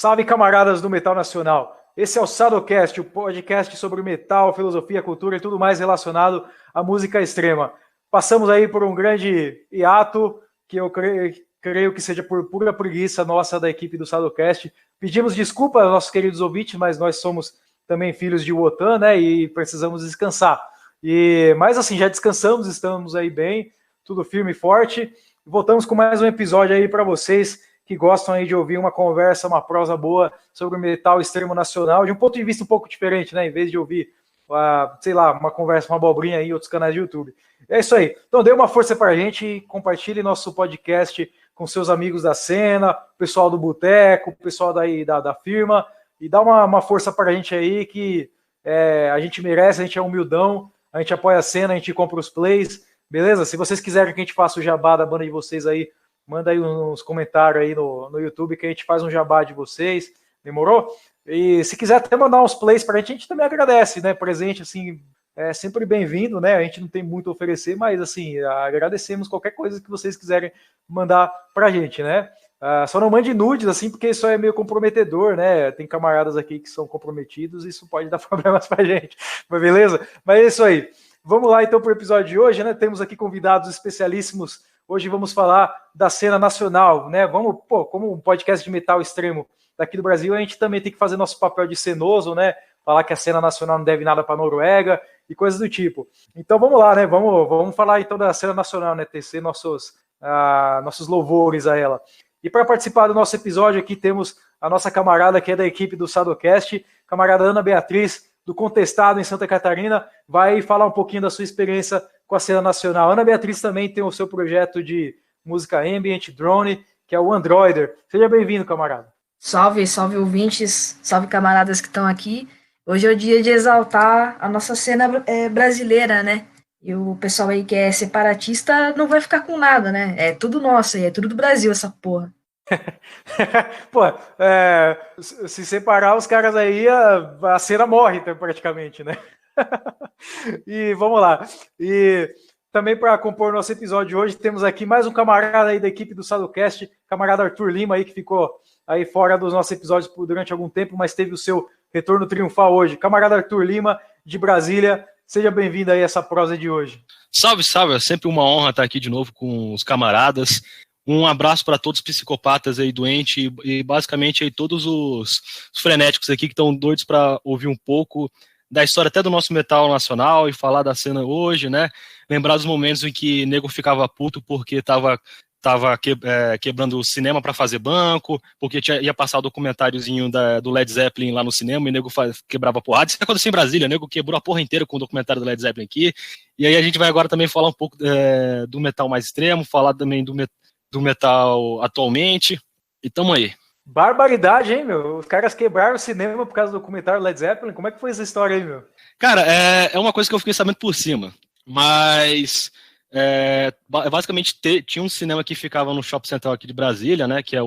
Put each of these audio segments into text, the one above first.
Salve, camaradas do Metal Nacional! Esse é o Sadocast, o podcast sobre metal, filosofia, cultura e tudo mais relacionado à música extrema. Passamos aí por um grande hiato, que eu creio que seja por pura preguiça nossa da equipe do Sadocast. Pedimos desculpa aos nossos queridos ouvintes, mas nós somos também filhos de Wotan, né? E precisamos descansar. Mas assim, já descansamos, estamos aí bem, tudo firme e forte. Voltamos com mais um episódio aí para vocês que gostam aí de ouvir uma conversa, uma prosa boa sobre o metal extremo nacional, de um ponto de vista um pouco diferente, né? Em vez de ouvir, sei lá, uma conversa, uma abobrinha aí em outros canais de YouTube. É isso aí. Então dê uma força pra gente e compartilhe nosso podcast com seus amigos da cena, pessoal do boteco, pessoal daí da firma, e dá uma força pra gente aí que a gente merece, a gente é humildão, a gente apoia a cena, a gente compra os plays, beleza? Se vocês quiserem que a gente faça o jabá da banda de vocês aí, manda aí uns comentários aí no YouTube que a gente faz um jabá de vocês, demorou? E se quiser até mandar uns plays pra gente também agradece, né? Presente, assim, é sempre bem-vindo, né? A gente não tem muito a oferecer, mas, assim, agradecemos qualquer coisa que vocês quiserem mandar pra gente, né? Só não mande nudes, assim, porque isso é meio comprometedor, né? Tem camaradas aqui que são comprometidos e isso pode dar problemas pra gente, mas beleza? Mas é isso aí. Vamos lá, então, pro episódio de hoje, né? Temos aqui convidados especialíssimos. Hoje vamos falar da cena nacional, né? Como um podcast de metal extremo daqui do Brasil, a gente também tem que fazer nosso papel de cenoso, né? Falar que a cena nacional não deve nada para a Noruega e coisas do tipo. Então vamos lá, né? Vamos falar então da cena nacional, né? Tecer nossos louvores a ela. E para participar do nosso episódio aqui temos a nossa camarada que é da equipe do Sadocast, camarada Ana Beatriz, do Contestado em Santa Catarina, vai falar um pouquinho da sua experiência com a cena nacional. Ana Beatriz também tem o seu projeto de música ambient, drone, que é o Androider. Seja bem-vindo, camarada. Salve, salve ouvintes, salve camaradas que estão aqui. Hoje é o dia de exaltar a nossa cena brasileira, né? E o pessoal aí que é separatista não vai ficar com nada, né? É tudo nosso aí, é tudo do Brasil essa porra. Pô, se separar os caras aí, a cena morre praticamente, né? E vamos lá. E também para compor nosso episódio de hoje, temos aqui mais um camarada aí da equipe do Sadocast, camarada Arthur Lima aí, que ficou aí fora dos nossos episódios durante algum tempo, mas teve o seu retorno triunfal hoje. Camarada Arthur Lima, de Brasília, seja bem-vindo aí a essa prosa de hoje. Salve, salve, é sempre uma honra estar aqui de novo com os camaradas. Um abraço para todos os psicopatas aí doentes e basicamente aí todos os frenéticos aqui que estão doidos para ouvir um pouco da história até do nosso metal nacional e falar da cena hoje, né? Lembrar dos momentos em que nego ficava puto porque tava quebrando o cinema para fazer banco, porque ia passar o documentáriozinho do Led Zeppelin lá no cinema e nego quebrava porrada. Isso aconteceu em Brasília, nego quebrou a porra inteira com o documentário do Led Zeppelin aqui. E aí a gente vai agora também falar um pouco do metal mais extremo, falar também do metal atualmente, e tamo aí. Barbaridade, hein, meu? Os caras quebraram o cinema por causa do documentário Led Zeppelin. Como é que foi essa história aí, meu? Cara, é uma coisa que eu fiquei sabendo por cima, mas basicamente tinha um cinema que ficava no Shopping Central aqui de Brasília, né, que é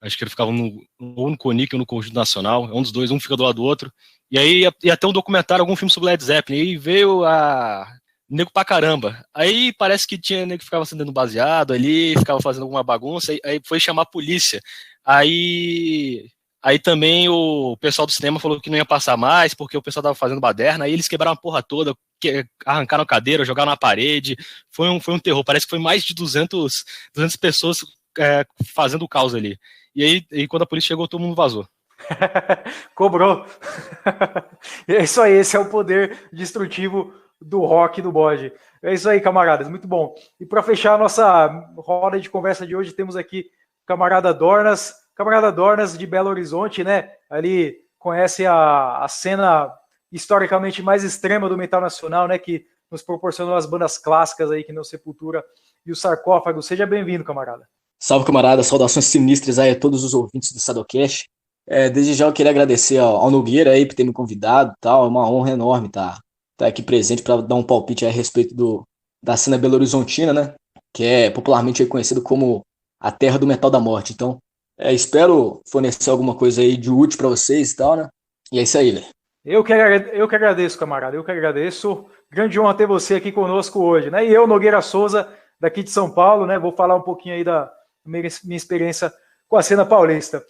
acho que ele ficava ou no Conic ou no Conjunto Nacional, é um dos dois, um fica do lado do outro, e aí ia ter um documentário, algum filme sobre Led Zeppelin, e aí veio nego pra caramba. Aí parece que tinha nego que ficava acendendo baseado ali, ficava fazendo alguma bagunça, aí foi chamar a polícia. Aí também o pessoal do cinema falou que não ia passar mais, porque o pessoal tava fazendo baderna, aí eles quebraram a porra toda, arrancaram a cadeira, jogaram na parede, foi um terror, parece que foi mais de 200 pessoas fazendo o caos ali. E aí quando a polícia chegou, todo mundo vazou. Cobrou. É isso aí, esse é o poder destrutivo do rock do bode. É isso aí, camaradas, muito bom. E para fechar a nossa roda de conversa de hoje, temos aqui o camarada Dornas de Belo Horizonte, né? Ali conhece a cena historicamente mais extrema do metal nacional, né? Que nos proporcionou as bandas clássicas aí, que nem o Sepultura e o Sarcófago. Seja bem-vindo, camarada. Salve, camarada. Saudações sinistras aí a todos os ouvintes do Sadocast. Desde já eu queria agradecer ao Nogueira aí por ter me convidado e tal. É uma honra enorme estar aqui presente para dar um palpite a respeito da cena belo-horizontina, né? Que é popularmente conhecido como a terra do metal da morte. Então, espero fornecer alguma coisa aí de útil para vocês e tal, né? E é isso aí, velho. Eu que agradeço, camarada. Eu que agradeço. Grande honra ter você aqui conosco hoje, né? E eu, Nogueira Souza, daqui de São Paulo, né? Vou falar um pouquinho aí da minha experiência com a cena paulista.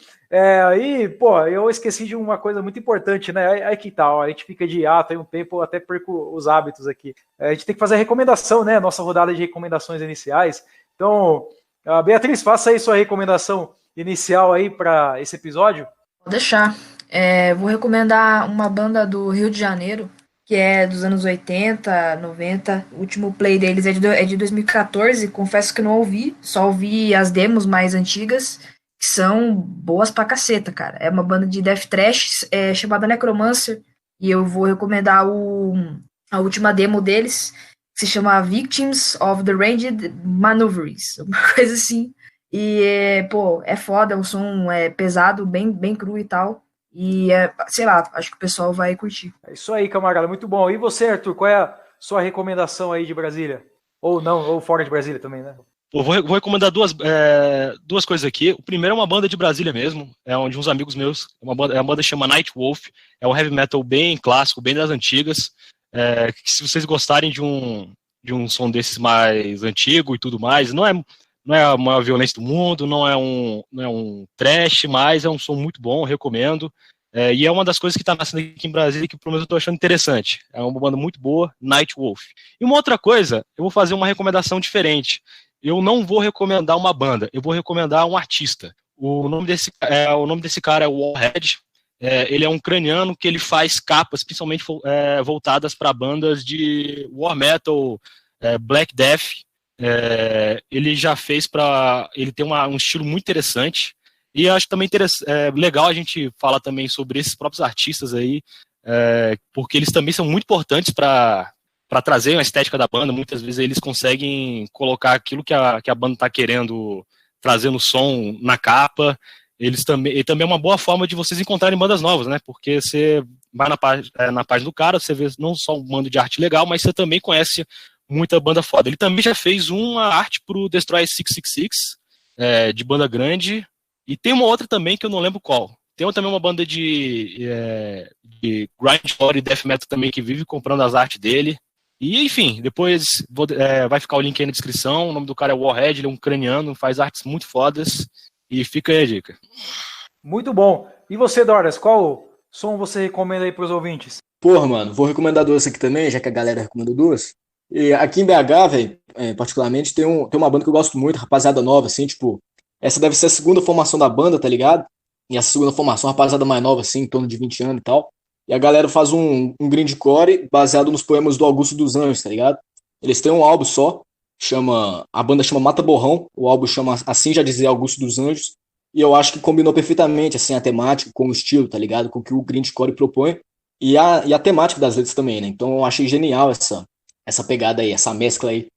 Aí, pô, eu esqueci de uma coisa muito importante, né? Aí que tal, a gente fica de hiato aí um tempo, eu até perco os hábitos aqui. A gente tem que fazer a recomendação, né? Nossa rodada de recomendações iniciais. Então, Beatriz, faça aí sua recomendação inicial aí para esse episódio. Vou deixar. Vou recomendar uma banda do Rio de Janeiro, que é dos anos 80, 90. O último play deles é de 2014. Confesso que não ouvi, só ouvi as demos mais antigas, que são boas pra caceta, cara. É uma banda de death thrash chamada Necromancer, e eu vou recomendar a última demo deles, que se chama Victims of the Ranged Maneuvers, uma coisa assim. E, pô, é foda, o som é pesado, bem cru e tal. E, sei lá, acho que o pessoal vai curtir. É isso aí, camarada, muito bom. E você, Arthur, qual é a sua recomendação aí de Brasília? Ou não, ou fora de Brasília também, né? Eu vou recomendar duas coisas aqui. O primeiro é uma banda de Brasília mesmo, é de uns amigos meus. É uma banda que chama Night Wolf. É um heavy metal bem clássico, bem das antigas. Que se vocês gostarem de um som desses mais antigo e tudo mais, não é a maior violência do mundo, não é um trash, mas é um som muito bom, recomendo. E é uma das coisas que está nascendo aqui em Brasília que, pelo menos, eu estou achando interessante. É uma banda muito boa, Night Wolf. E uma outra coisa, eu vou fazer uma recomendação diferente. Eu não vou recomendar uma banda, eu vou recomendar um artista. O nome desse cara é Warhead. Ele é um ucraniano que ele faz capas, principalmente voltadas para bandas de war metal, black death. Ele já fez ele tem um estilo muito interessante. E acho também legal a gente falar também sobre esses próprios artistas aí, porque eles também são muito importantes para trazer uma estética da banda. Muitas vezes eles conseguem colocar aquilo que a banda está querendo trazer no som, na capa. E também é uma boa forma de vocês encontrarem bandas novas, né? Porque você vai na página do cara, você vê não só um bando de arte legal, mas você também conhece muita banda foda. Ele também já fez uma arte pro Destroy 666, de banda grande, e tem uma outra também que eu não lembro qual. Tem também uma banda de grindcore e death metal também que vive comprando as artes dele. E, enfim, depois vai ficar o link aí na descrição. O nome do cara é Warhead, ele é um ucraniano, faz artes muito fodas. E fica aí a dica. Muito bom. E você, Doras, qual som você recomenda aí para os ouvintes? Porra, mano, vou recomendar duas aqui também, já que a galera recomendou duas. E aqui em BH, velho, particularmente, tem uma banda que eu gosto muito, rapaziada nova, assim, tipo, essa deve ser a segunda formação da banda, tá ligado? E essa segunda formação, rapaziada mais nova, assim, em torno de 20 anos e tal. E a galera faz um grindcore baseado nos poemas do Augusto dos Anjos, tá ligado? Eles têm um álbum só, a banda chama Mata Borrão, o álbum chama Assim Já Dizia Augusto dos Anjos, e eu acho que combinou perfeitamente, assim, a temática com o estilo, tá ligado? Com o que o grindcore propõe, e a temática das letras também, né? Então eu achei genial essa pegada aí, essa mescla aí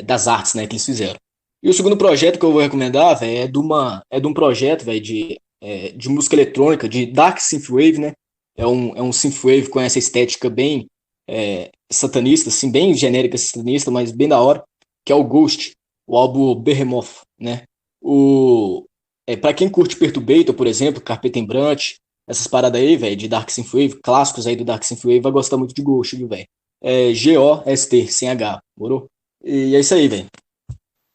das artes, né, que eles fizeram. E o segundo projeto que eu vou recomendar, velho, é de um projeto, velho, de música eletrônica, de Dark Synthwave, né? É um synthwave com essa estética bem satanista, assim, bem genérica satanista, mas bem da hora, que é o Ghost, o álbum Behemoth, né? Pra quem curte Perturbator, por exemplo, Carpenter Brut, essas paradas aí, velho, de Dark Synthwave, clássicos aí do Dark Synthwave, vai gostar muito de Ghost, viu, velho? G-O-S-T, sem H, morou? E é isso aí, velho.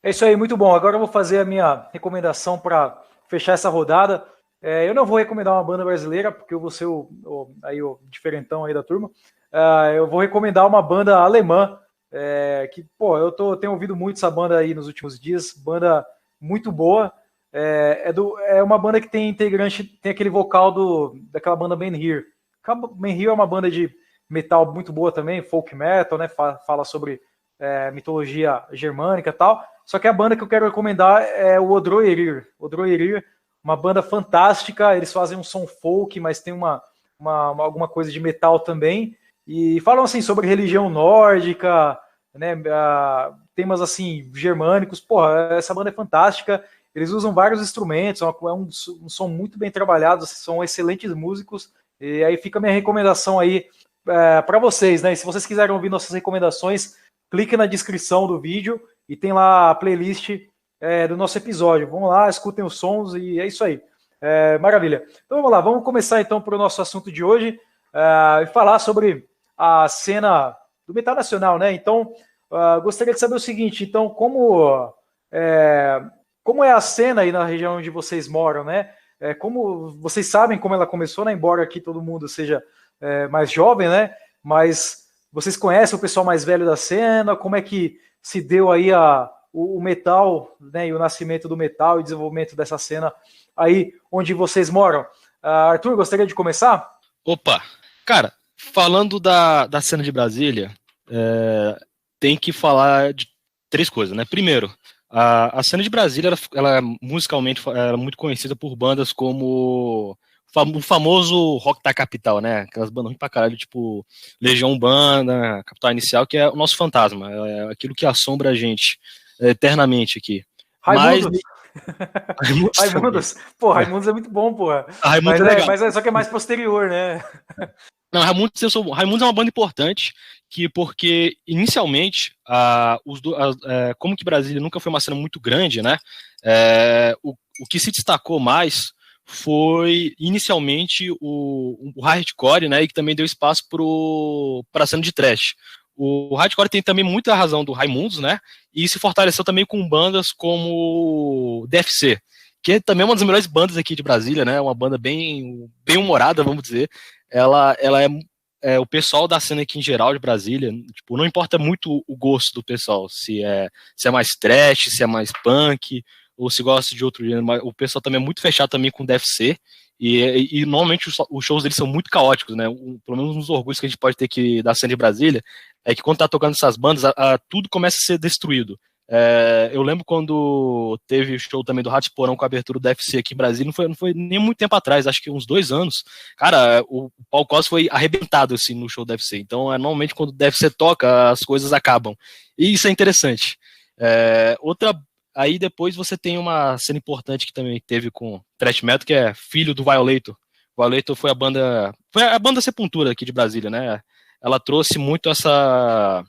É isso aí, muito bom. Agora eu vou fazer a minha recomendação para fechar essa rodada. Eu não vou recomendar uma banda brasileira, porque eu vou ser o diferentão aí da turma. Eu vou recomendar uma banda alemã, que, pô, tenho ouvido muito essa banda aí nos últimos dias, banda muito boa. É uma banda que tem integrante, tem aquele vocal daquela banda Ben Here. Ben Here é uma banda de metal muito boa também, folk metal, né? Fala sobre mitologia germânica e tal. Só que a banda que eu quero recomendar é o Odroerir. Odroerir, uma banda fantástica, eles fazem um som folk, mas tem alguma coisa de metal também. E falam assim sobre religião nórdica, né? Temas assim germânicos. Porra, essa banda é fantástica. Eles usam vários instrumentos, é um som muito bem trabalhado, são excelentes músicos. E aí fica a minha recomendação aí para vocês, né? E se vocês quiserem ouvir nossas recomendações, clique na descrição do vídeo e tem lá a playlist do nosso episódio. Vamos lá, escutem os sons e é isso aí. Maravilha. Então vamos lá, vamos começar então para o nosso assunto de hoje e falar sobre a cena do metal nacional, né? Então, gostaria de saber o seguinte, então, como como é a cena aí na região onde vocês moram, né? Como vocês sabem como ela começou, né? Embora aqui todo mundo seja mais jovem, né? Mas vocês conhecem o pessoal mais velho da cena? Como é que se deu aí o metal, né? E o nascimento do metal e o desenvolvimento dessa cena aí onde vocês moram? Arthur, gostaria de começar? Opa, cara, falando da cena de Brasília, tem que falar de 3 coisas, né? Primeiro, a cena de Brasília, ela musicalmente era muito conhecida por bandas como o famoso rock da capital, né? Aquelas bandas ruins pra caralho, tipo Legião Urbana, Capital Inicial, que é o nosso fantasma, é aquilo que assombra a gente eternamente aqui. Raimundos. Raimundos. Raimundos. Pô, Raimundos é muito bom, pô. Raimundos é legal. Mas só que é mais posterior, né? Não, Raimundos é uma banda importante, porque inicialmente, como que Brasília nunca foi uma cena muito grande, né? O que se destacou mais foi inicialmente o hardcore, né? E que também deu espaço para a cena de thrash. O hardcore tem também muita razão do Raimundos, né? E se fortaleceu também com bandas como DFC, que também é uma das melhores bandas aqui de Brasília, né? Uma banda bem humorada, vamos dizer. Ela o pessoal da cena aqui em geral de Brasília, tipo, não importa muito o gosto do pessoal, se é mais trash, se é mais punk, ou se gosta de outro gênero, mas o pessoal também é muito fechado também com DFC, e normalmente os shows deles são muito caóticos, né? Pelo menos um dos orgulhos que a gente pode ter aqui da cena de Brasília é que quando tá tocando essas bandas, tudo começa a ser destruído. Eu lembro quando teve o show também do Ratos de Porão com a abertura do UFC aqui em Brasília, não foi nem muito tempo atrás, acho que uns 2 anos. Cara, o Paul Costa foi arrebentado assim no show do UFC. Então, normalmente quando o UFC toca, as coisas acabam. E isso é interessante. Aí depois você tem uma cena importante que também teve com Thrash Metal, que é filho do Violator. O Violator foi a banda Sepultura aqui de Brasília, né? Ela trouxe muito essa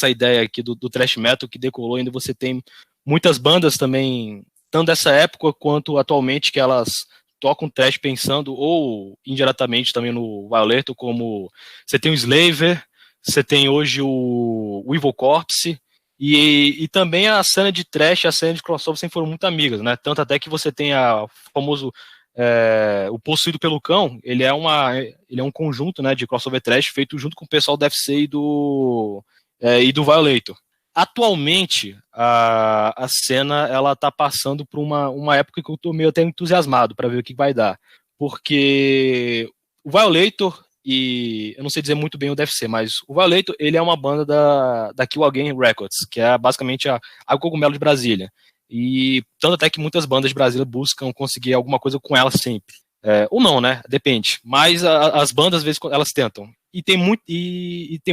ideia aqui do thrash metal que decolou. Ainda você tem muitas bandas também, tanto dessa época quanto atualmente, que elas tocam thrash pensando, ou indiretamente também no Violator, como você tem o Slaver, você tem hoje o Evil Corpse, e também a cena de thrash e a cena de crossover sempre foram muito amigas, né? Tanto até que você tem o famoso o Possuído pelo Cão, ele é um conjunto, né, de crossover trash feito junto com o pessoal do UFC e do Violator. Atualmente, a cena ela tá passando por uma época que eu tô meio até entusiasmado para ver o que vai dar, porque o Violator, e eu não sei dizer muito bem o DFC, mas o Violator, ele é uma banda da Kill Again Records, que é basicamente a Cogumelo de Brasília. E tanto até que muitas bandas de Brasília buscam conseguir alguma coisa com ela sempre. Ou não, né? Depende. Mas as bandas, às vezes, elas tentam. E tem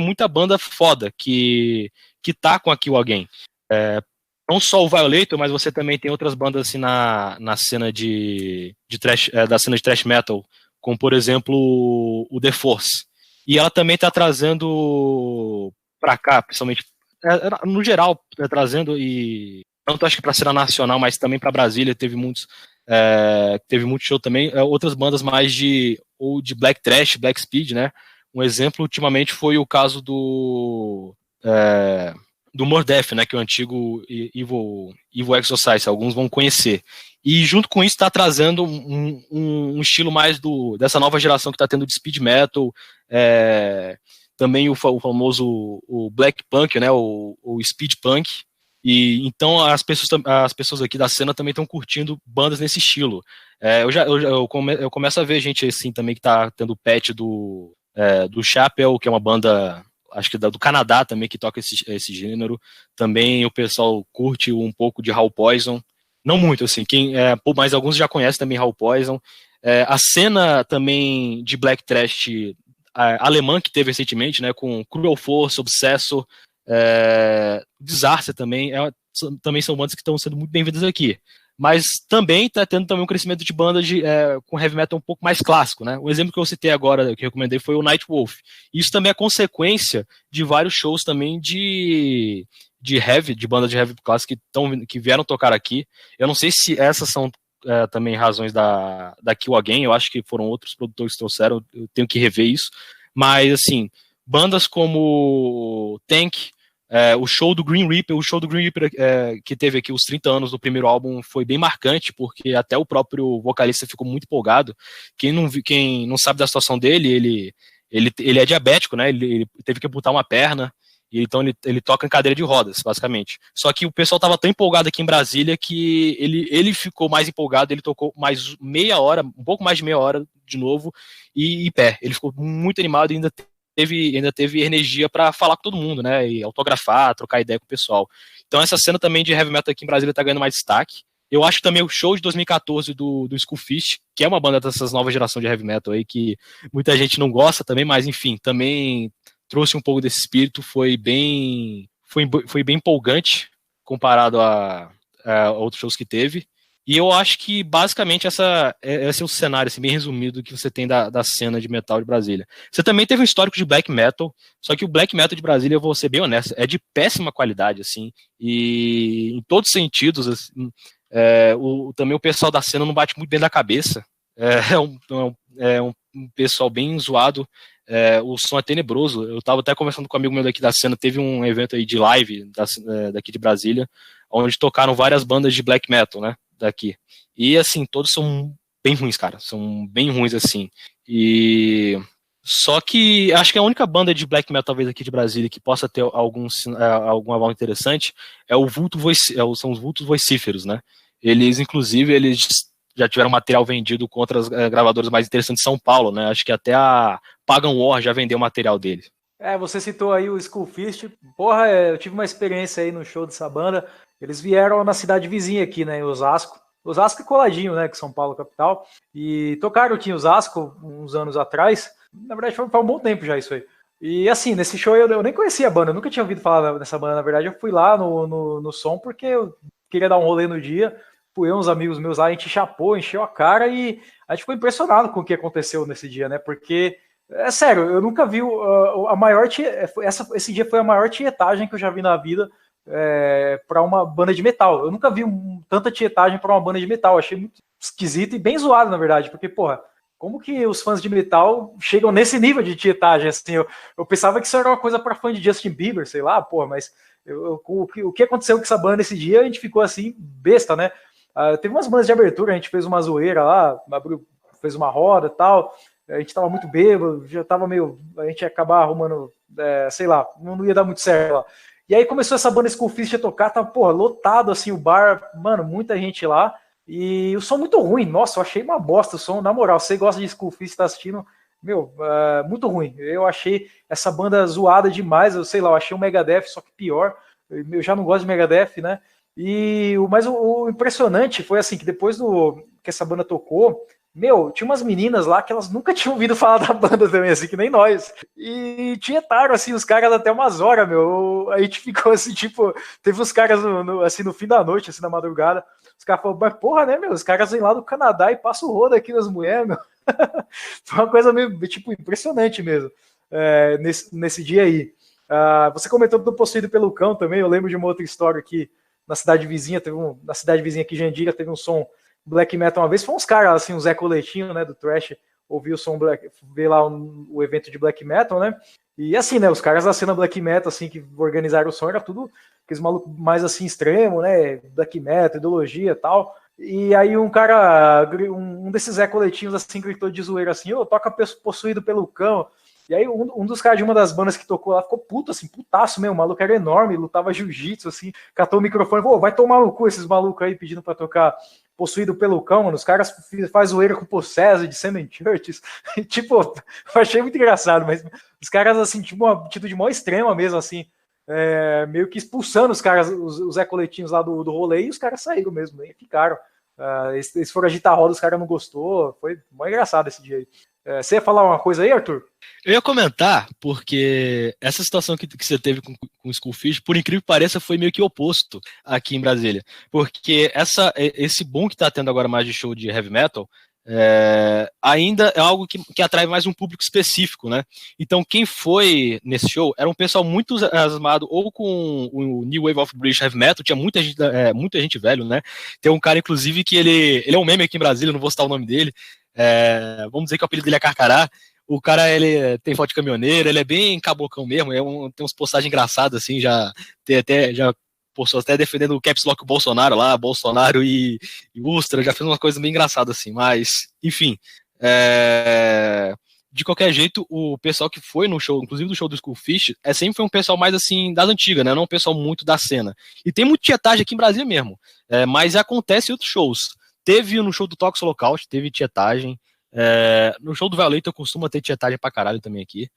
muita banda foda que tá com a Kill Again. Não só o Violator, mas você também tem outras bandas assim na cena de thrash, da cena de thrash metal, como por exemplo o The Force. E ela também tá trazendo pra cá, principalmente no geral, trazendo, e tanto acho que pra cena nacional, mas também pra Brasília teve muito show também, outras bandas mais de Black Trash, Black Speed, né? Um exemplo ultimamente foi o caso do Mordef, né, que é o antigo Evil Exorcist, alguns vão conhecer. E junto com isso está trazendo um estilo mais dessa nova geração que está tendo de speed metal, também o famoso o black punk, né, o speed punk. E então as pessoas aqui da cena também estão curtindo bandas nesse estilo. Eu começo a ver gente assim também que está tendo o patch do Chapéu, que é uma banda, acho que do Canadá também, que toca esse gênero. Também o pessoal curte um pouco de Hall Poison. Não muito, assim, mas alguns já conhecem também Hall Poison. A cena também de Black Trash alemã que teve recentemente, né, com Cruel Force, Obsessor, Disaster também, também são bandas que estão sendo muito bem-vindas aqui. Mas também está tendo também um crescimento de bandas com heavy metal um pouco mais clássico, né? Um exemplo que eu citei agora, que eu recomendei, foi o Nightwolf. Isso também é consequência de vários shows também de bandas de heavy clássico que vieram tocar aqui. Eu não sei se essas são também razões da Kill Again, eu acho que foram outros produtores que trouxeram, eu tenho que rever isso. Mas, assim, bandas como Tank, O show do Green Reaper que teve aqui os 30 anos do primeiro álbum foi bem marcante, porque até o próprio vocalista ficou muito empolgado. Quem não sabe da situação dele, ele é diabético, né? Ele teve que amputar uma perna, e então ele toca em cadeira de rodas, basicamente. Só que o pessoal estava tão empolgado aqui em Brasília que ele ficou mais empolgado, ele tocou mais meia hora, um pouco mais de meia hora de novo, e em pé. Ele ficou muito animado e ainda teve energia para falar com todo mundo, né, e autografar, trocar ideia com o pessoal. Então essa cena também de heavy metal aqui em Brasília tá ganhando mais destaque. Eu acho que também o show de 2014 do Skull Fist, que é uma banda dessas novas gerações de heavy metal aí, que muita gente não gosta também, mas enfim, também trouxe um pouco desse espírito, foi bem empolgante comparado a outros shows que teve. E eu acho que, basicamente, esse é o cenário assim, bem resumido que você tem da cena de metal de Brasília. Você também teve um histórico de black metal, só que o black metal de Brasília, eu vou ser bem honesto, é de péssima qualidade, assim, e em todos os sentidos, assim, também o pessoal da cena não bate muito bem da cabeça, um pessoal bem zoado, o som é tenebroso. Eu estava até conversando com um amigo meu daqui da cena, teve um evento aí de live daqui de Brasília, onde tocaram várias bandas de black metal, né, daqui. E, assim, todos são bem ruins, cara. São bem ruins, assim. E... Só que acho que a única banda de black metal, talvez, aqui de Brasília, que possa ter alguma banda interessante, são os Vultos Vocíferos, né? Inclusive, eles já tiveram material vendido com outras gravadoras mais interessantes de São Paulo, né? Acho que até a Pagan War já vendeu material deles. Você citou aí o Skull Fist. Porra, eu tive uma experiência aí no show dessa banda. Eles vieram na cidade vizinha aqui, né, em Osasco. Osasco é coladinho, né, que São Paulo capital. E tocaram aqui em Osasco uns anos atrás. Na verdade, foi um bom tempo já isso aí. E assim, nesse show eu nem conhecia a banda, eu nunca tinha ouvido falar dessa banda, na verdade. Eu fui lá no som porque eu queria dar um rolê no dia. Fui uns amigos meus lá, a gente chapou, encheu a cara e a gente ficou impressionado com o que aconteceu nesse dia, né? Porque... É sério, eu nunca vi a maior... Esse dia foi a maior tietagem que eu já vi na vida para uma banda de metal. Eu nunca vi tanta tietagem para uma banda de metal. Achei muito esquisito e bem zoado, na verdade. Porque, porra, como que os fãs de metal chegam nesse nível de tietagem? Assim, eu pensava que isso era uma coisa para fã de Justin Bieber, sei lá, porra, mas o que aconteceu com essa banda nesse dia, a gente ficou assim, besta, né? Teve umas bandas de abertura, a gente fez uma zoeira lá, fez uma roda e tal... A gente tava muito bêbado, já tava meio... A gente ia acabar arrumando, sei lá, não ia dar muito certo lá. E aí começou essa banda Skull Fist a tocar, tava, porra, lotado assim o bar, mano, muita gente lá. E o som muito ruim, nossa, eu achei uma bosta o som, na moral, você gosta de Skull Fist, tá assistindo, meu, muito ruim. Eu achei essa banda zoada demais, eu sei lá, eu achei o Megadeth, só que pior. Eu já não gosto de Megadeth, né? Mas o impressionante foi assim, que depois que essa banda tocou, meu, tinha umas meninas lá que elas nunca tinham ouvido falar da banda também, assim, que nem nós. E tietaram, assim, os caras até umas horas, meu. A gente ficou assim, tipo, teve uns caras assim, no fim da noite, assim, na madrugada. Os caras falaram, mas porra, né, meu? Os caras vêm lá do Canadá e passam o rodo aqui nas mulheres, meu. Foi uma coisa meio, tipo, impressionante mesmo, nesse dia aí. Você comentou do Possuído pelo Cão também, eu lembro de uma outra história aqui na cidade vizinha, na cidade vizinha aqui, Jandira, teve um som black metal uma vez, foi uns caras, assim, um Zé Coletinho, né, do Thrash, ouviu o som black, ver lá o evento de black metal, né, e assim, né, os caras da cena black metal, assim, que organizaram o som, era tudo aqueles malucos mais, assim, extremo, né, black metal, ideologia e tal, e aí um cara, um desses Zé Coletinhos, assim, gritou de zoeira, assim, toca Possuído pelo Cão, e aí um dos caras de uma das bandas que tocou lá ficou puto, assim, putaço mesmo, o maluco era enorme, lutava jiu-jitsu, assim, catou o microfone, vai tomar no cu esses malucos aí pedindo pra tocar Possuído pelo Cão, mano, os caras fazem zoeira com Possessed de Semen Churches, tipo, eu achei muito engraçado, mas os caras, assim, tipo uma atitude mó extrema mesmo, assim, meio que expulsando os caras, os Zé Coletinhos lá do rolê, e os caras saíram mesmo, nem ficaram. Eles foram agitar a roda, os caras não gostou, foi mó engraçado esse dia aí. Você ia falar uma coisa aí, Arthur? Eu ia comentar, porque essa situação que você teve com o Skull Fist, por incrível que pareça, foi meio que oposto aqui em Brasília. Porque esse boom que tá tendo agora mais de show de heavy metal, ainda é algo que atrai mais um público específico, né? Então, quem foi nesse show era um pessoal muito asmado ou com o New Wave of British Heavy Metal, tinha muita gente velho, né? Tem um cara, inclusive, que ele é um meme aqui em Brasília, não vou citar o nome dele, vamos dizer que o apelido dele é Carcará. O cara, ele tem foto de caminhoneiro, ele é bem cabocão mesmo, tem uns postagens engraçadas, assim, já postou até defendendo o Caps Lock Bolsonaro lá, Bolsonaro e Ustra, já fez uma coisa bem engraçada, assim, mas, enfim, de qualquer jeito, o pessoal que foi no show, inclusive do show do Skullfish, sempre foi um pessoal mais, assim, das antigas, né, não um pessoal muito da cena. E tem muita tietagem aqui em Brasília mesmo, mas acontece em outros shows. Teve no show do Tox Holocaust, teve tietagem. No show do Violator costuma ter tietagem pra caralho também aqui.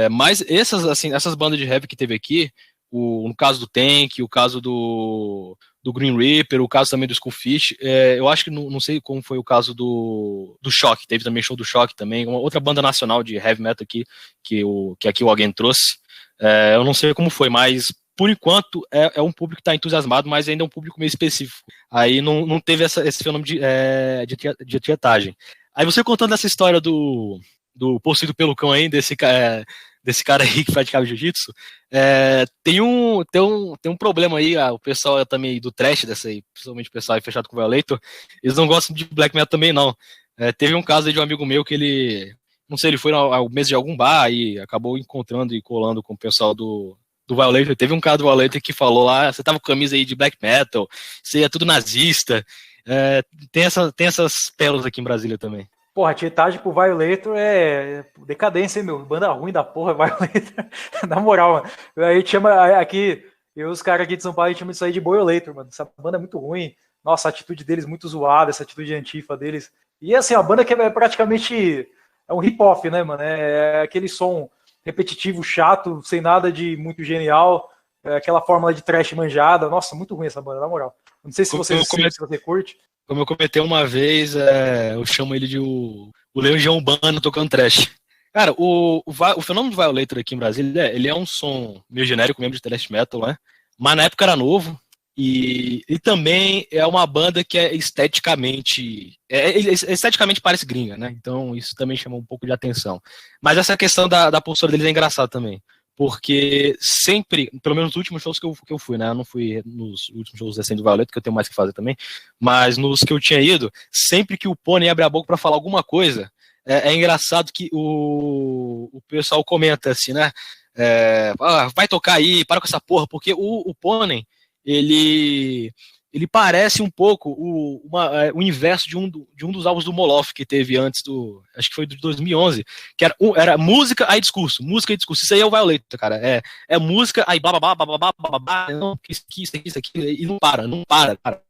Mas essas bandas de heavy que teve aqui, no caso do Tank, o caso do Green Reaper, o caso também do Skullfish, eu acho que não sei como foi o caso do Shock, teve também show do Shock também, uma outra banda nacional de heavy metal aqui, que aqui o Alguém trouxe. Eu não sei como foi, mas por enquanto é um público que está entusiasmado, mas ainda é um público meio específico. Aí não teve esse fenômeno de tietagem. Aí você contando essa história do possuído pelo cão aí, desse cara aí que praticava jiu-jitsu, tem um problema aí, o pessoal também do trash dessa aí, principalmente o pessoal aí fechado com o Violator, eles não gostam de black metal também não. Teve um caso aí de um amigo meu que ele, não sei, ele foi ao mês de algum bar e acabou encontrando e colando com o pessoal do Violator. Teve um cara do Violator que falou lá, você tava com camisa aí de black metal, você é tudo nazista. Tem essas pérolas aqui em Brasília também. Porra, tietagem pro Violator é decadência, hein, meu? Banda ruim da porra, Violator. Na moral, mano. Aí a gente chama aqui, os caras aqui de São Paulo, a gente chama isso aí de Boiolator, mano. Essa banda é muito ruim. Nossa, a atitude deles muito zoada, essa atitude antifa deles. E assim, a banda que é praticamente um hip-hop, né, mano? É aquele som repetitivo, chato, sem nada de muito genial. Aquela fórmula de trash manjada. Nossa, muito ruim essa banda, na moral. Não sei se você curte. Como eu comentei uma vez, eu chamo ele de o Legião Urbano tocando trash. Cara, o fenômeno do Violator aqui em Brasília, ele é um som meio genérico mesmo de thrash metal, né? Mas na época era novo e também é uma banda que é esteticamente parece gringa, né? Então isso também chama um pouco de atenção. Mas essa questão da postura deles é engraçada também. Porque sempre, pelo menos nos últimos shows que eu fui, né? Eu não fui nos últimos shows recentes do Violator, que eu tenho mais que fazer também, mas nos que eu tinha ido, sempre que o Pony abre a boca pra falar alguma coisa, é engraçado que o pessoal comenta assim, né? Vai tocar aí, para com essa porra, porque o Pony, ele parece um pouco o inverso de um dos álbuns do Moloff que teve antes acho que foi de 2011, que era música, aí discurso, música e discurso. Isso aí é o Violator, cara. É música, aí blá, blá, blá, blá, blá, blá, blá, não, isso aqui, e não para, cara.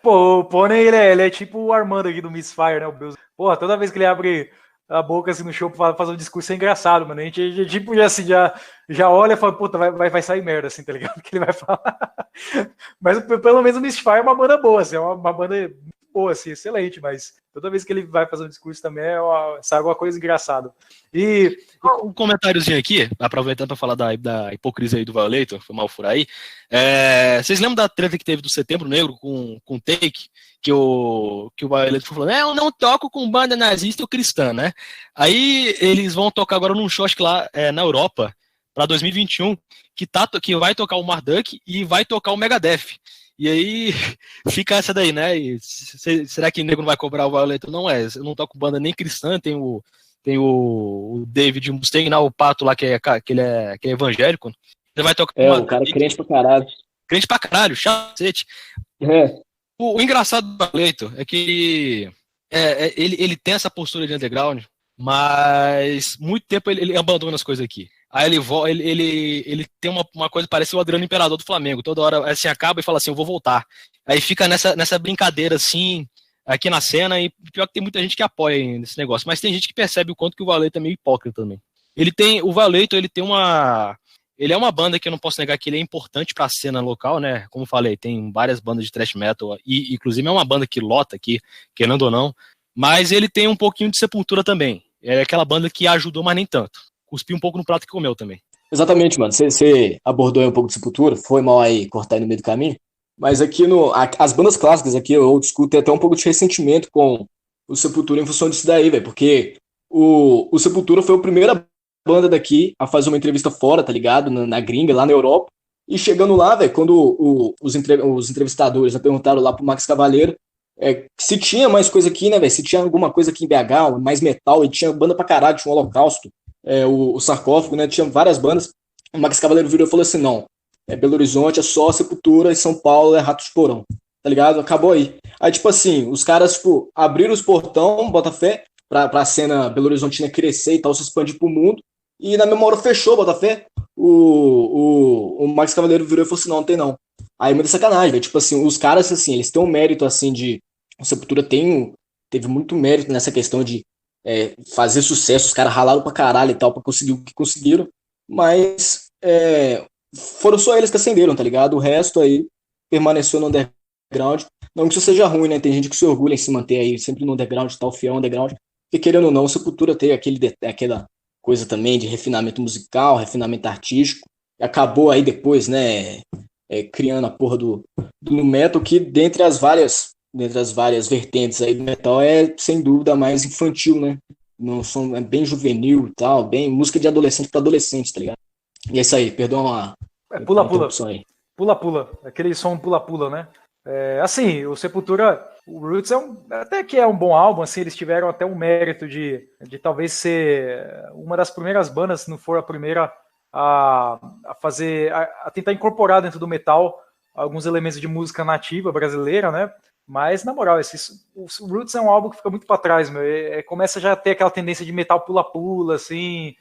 Pô, o Pony, ele é tipo o Armando aqui do Misfire, né? O Beus. Porra, toda vez que ele abre a boca assim no show pra fazer um discurso é engraçado, mano. A gente tipo já olha e fala, puta, vai sair merda, assim, tá ligado? Que ele vai falar. Mas pelo menos o Misfire é uma banda boa, assim, é uma banda boa, assim, excelente, mas toda vez que ele vai fazer um discurso também sai alguma coisa engraçada. E um comentáriozinho aqui, aproveitando para falar da hipocrisia aí do Violator, foi mal furar aí. Vocês lembram da treta que teve do Setembro Negro com o Take? Que o Violator falou, eu não toco com banda nazista ou cristã, né? Aí eles vão tocar agora num show, acho que lá na Europa, para 2021, que vai tocar o Marduk e vai tocar o Megadeth. E aí fica essa daí, né? Será que o nego não vai cobrar o Violator? Não é, eu não toco com banda nem cristã, tem o David Mustaine, o Pato lá, que é evangélico. Ele vai tocar o cara é crente pra caralho. Crente pra caralho, chacete. O engraçado do Violator é que ele tem essa postura de underground, mas muito tempo ele abandona as coisas aqui. Aí ele tem uma coisa parecida com o Adriano Imperador do Flamengo. Toda hora assim acaba e fala assim, eu vou voltar. Aí fica nessa brincadeira assim, aqui na cena, e pior que tem muita gente que apoia nesse negócio, mas tem gente que percebe o quanto que o Violator é meio hipócrita também. O Violator, ele é uma banda que eu não posso negar que ele é importante pra cena local, né? Como eu falei, tem várias bandas de thrash metal, e inclusive é uma banda que lota aqui, querendo ou não, mas ele tem um pouquinho de Sepultura também. É aquela banda que ajudou, mas nem tanto. Cuspiu um pouco no prato que comeu também. Exatamente, mano. Você abordou aí um pouco de Sepultura, foi mal aí cortar aí no meio do caminho, mas aqui as bandas clássicas aqui, o Old School, tem até um pouco de ressentimento com o Sepultura em função disso daí, velho, porque o Sepultura foi a primeira banda daqui a fazer uma entrevista fora, tá ligado? Na gringa, lá na Europa. E chegando lá, velho, quando os entrevistadores perguntaram lá pro Max Cavaleiro, Se tinha mais coisa aqui, né, velho? Se tinha alguma coisa aqui em BH, mais metal, e tinha banda pra caralho, tinha o Holocausto, o Sarcófago, né? Tinha várias bandas. O Max Cavaleiro virou e falou assim: não, Belo Horizonte é só Sepultura e São Paulo é Ratos de Porão, tá ligado? Acabou aí. Aí, tipo assim, os caras, tipo, abriram os portão, Botafé, pra cena Belo Horizontina crescer e tal, se expandir pro mundo, e na mesma hora fechou, Botafé. O Max Cavaleiro virou e falou assim: não, não tem não. Aí, muita sacanagem, velho. Tipo assim, os caras, assim, eles têm um mérito, assim, de. A Sepultura teve muito mérito nessa questão de fazer sucesso. Os caras ralaram pra caralho e tal, pra conseguir o que conseguiram. Mas foram só eles que acenderam, tá ligado? O resto aí permaneceu no underground. Não que isso seja ruim, né? Tem gente que se orgulha em se manter aí sempre no underground, tal, fiel ao underground. Porque querendo ou não, o Sepultura tem aquela coisa também de refinamento musical, refinamento artístico. E acabou aí depois, né? Criando a porra do nu metal, que dentre as várias vertentes aí do metal sem dúvida mais infantil, né? Não são, é bem juvenil e tal, bem música de adolescente para adolescente, tá ligado? E é isso aí, perdão a Pula-pula. aí. Pula-pula, aquele som pula-pula, né? Assim, o Sepultura, o Roots até que é um bom álbum, assim, eles tiveram até um mérito de talvez ser uma das primeiras bandas, se não for a primeira, a tentar incorporar dentro do metal alguns elementos de música nativa brasileira, né? Mas, na moral, o Roots é um álbum que fica muito para trás, meu. Começa já a ter aquela tendência de metal pula-pula, assim,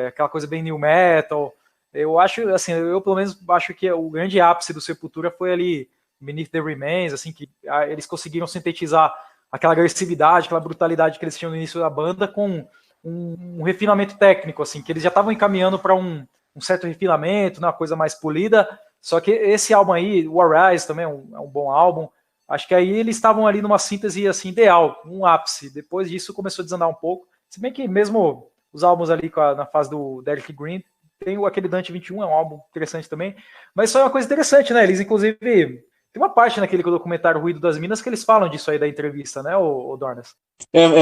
aquela coisa bem new metal. Eu acho, assim, eu pelo menos acho que o grande ápice do Sepultura foi ali Beneath the Remains, assim, que eles conseguiram sintetizar aquela agressividade, aquela brutalidade que eles tinham no início da banda com um refinamento técnico, assim, que eles já estavam encaminhando para um certo refinamento, né, uma coisa mais polida. Só que esse álbum aí, o Arise também é um bom álbum. Acho que aí eles estavam ali numa síntese assim ideal, um ápice. Depois disso começou a desandar um pouco. Se bem que mesmo os álbuns ali na fase do Derek Green, tem aquele Dante 21, é um álbum interessante também. Mas isso é uma coisa interessante, né? Eles, inclusive, tem uma parte naquele documentário Ruído das Minas que eles falam disso aí da entrevista, né, o Dornas?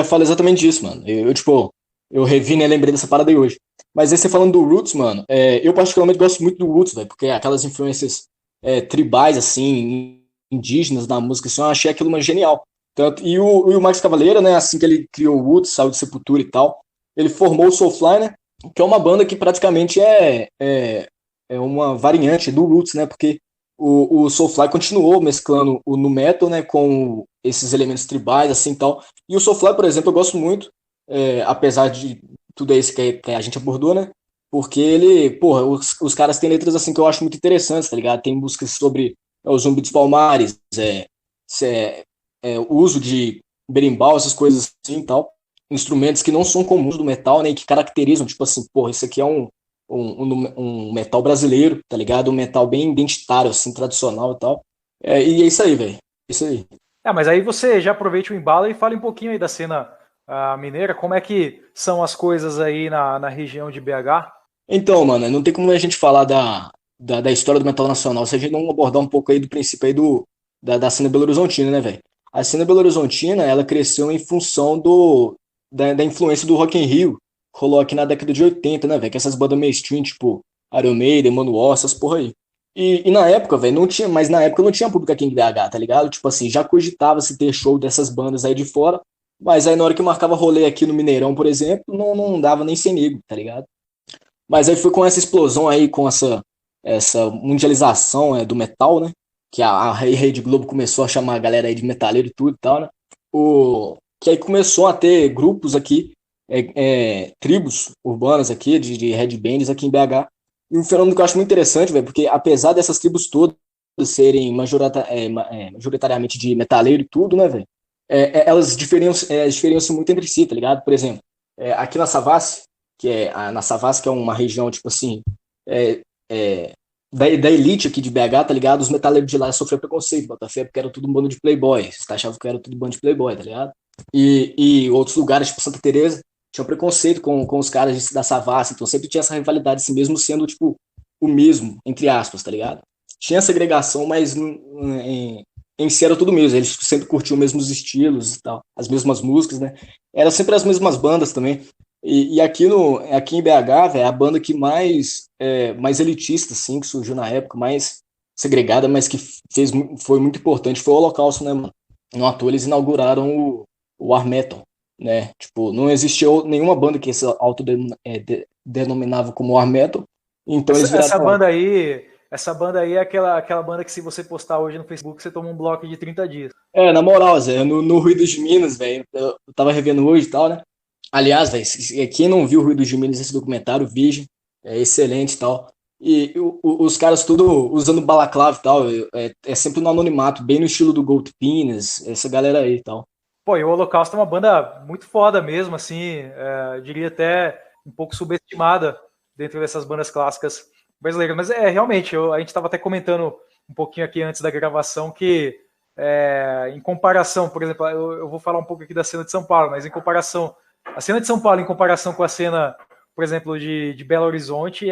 Fala exatamente disso, mano. Eu revi, né, lembrei dessa parada aí hoje. Mas aí você falando do Roots, mano, eu particularmente gosto muito do Roots, velho, porque aquelas influências tribais, assim, indígenas da música, assim, eu achei aquilo uma genial. E o Max Cavaleira, né, assim que ele criou o Roots, saiu de Sepultura e tal, ele formou o Soulfly, né, que é uma banda que praticamente é uma variante do Roots, né, porque o Soulfly continuou mesclando o nu metal, né, com esses elementos tribais, assim, tal. E o Soulfly, por exemplo, eu gosto muito, apesar de tudo isso que a gente abordou, né, porque porra, os caras têm letras, assim, que eu acho muito interessantes, tá ligado? Tem músicas sobre o Zumbi dos Palmares, o uso de berimbau, essas coisas assim, tal. Instrumentos que não são comuns do metal, né, e que caracterizam, tipo assim, porra, isso aqui é um metal brasileiro, tá ligado? Um metal bem identitário, assim, tradicional e tal. E é isso aí, velho. Isso aí. Mas aí você já aproveite o embalo e fale um pouquinho aí da cena mineira, como é que são as coisas aí na região de BH? Então, mano, não tem como a gente falar da história do metal nacional se a gente não abordar um pouco aí do princípio aí da cena belo-horizontina, né, velho? A cena belo-horizontina, ela cresceu em função da influência do Rock in Rio, rolou aqui na década de 80, né, velho? Que essas bandas mainstream, tipo Iron Maiden, Manowar, essas porra aí. E na época, velho, não tinha, mas na época não tinha público aqui em BH, tá ligado? Tipo assim, já cogitava-se ter show dessas bandas aí de fora, mas aí na hora que marcava rolê aqui no Mineirão, por exemplo, não dava nem sem nego, tá ligado? Mas aí foi com essa explosão aí, com essa mundialização do metal, né? Que a Rede Globo começou a chamar a galera aí de metaleiro e tudo e tal, né? Que aí começou a ter grupos aqui, tribos urbanas aqui, de headbands aqui em BH. E um fenômeno que eu acho muito interessante, velho, porque apesar dessas tribos todas serem majoritariamente de metaleiro e tudo, né, velho? Elas diferenciam muito entre si, tá ligado? Por exemplo, aqui na Savassi, na Savassi, que é uma região, tipo assim, da elite aqui de BH, tá ligado? Os metaleiros de lá sofreram preconceito, Botafé, porque era tudo um bando de playboy. Vocês achavam que era tudo um bando de playboy, tá ligado? E outros lugares, tipo Santa Teresa, tinham preconceito com os caras da Savassi, então sempre tinha essa rivalidade, assim, mesmo sendo, tipo, o mesmo, entre aspas, tá ligado? Tinha segregação, mas em si era tudo mesmo, eles sempre curtiam os mesmos estilos e tal, as mesmas músicas, né? Eram sempre as mesmas bandas também. E aqui em BH, véio, a banda que mais elitista, assim, que surgiu na época, mais segregada, mas que foi muito importante, foi o Holocausto, né, mano? não à toa eles inauguraram o War Metal, né? Tipo, não existia nenhuma banda que se denominava como War Metal, então eles viraram... Essa banda aí é aquela banda que se você postar hoje no Facebook, você toma um bloco de 30 dias. Na moral, Zé, no Ruído de Minas, velho, eu tava revendo hoje e tal, né? Aliás, velho, quem não viu o Ruído de Minas, esse documentário, Virgem, é excelente e tal. E os caras tudo usando balaclava e tal, é sempre no anonimato, bem no estilo do Gold Pinas, essa galera aí e tal. Pô, e o Holocausto é uma banda muito foda mesmo, assim, eu diria até um pouco subestimada dentro dessas bandas clássicas brasileiras. Mas realmente, a gente estava até comentando um pouquinho aqui antes da gravação que, em comparação, por exemplo, eu vou falar um pouco aqui da cena de São Paulo, mas em comparação, a cena de São Paulo em comparação com a cena, por exemplo, de Belo Horizonte,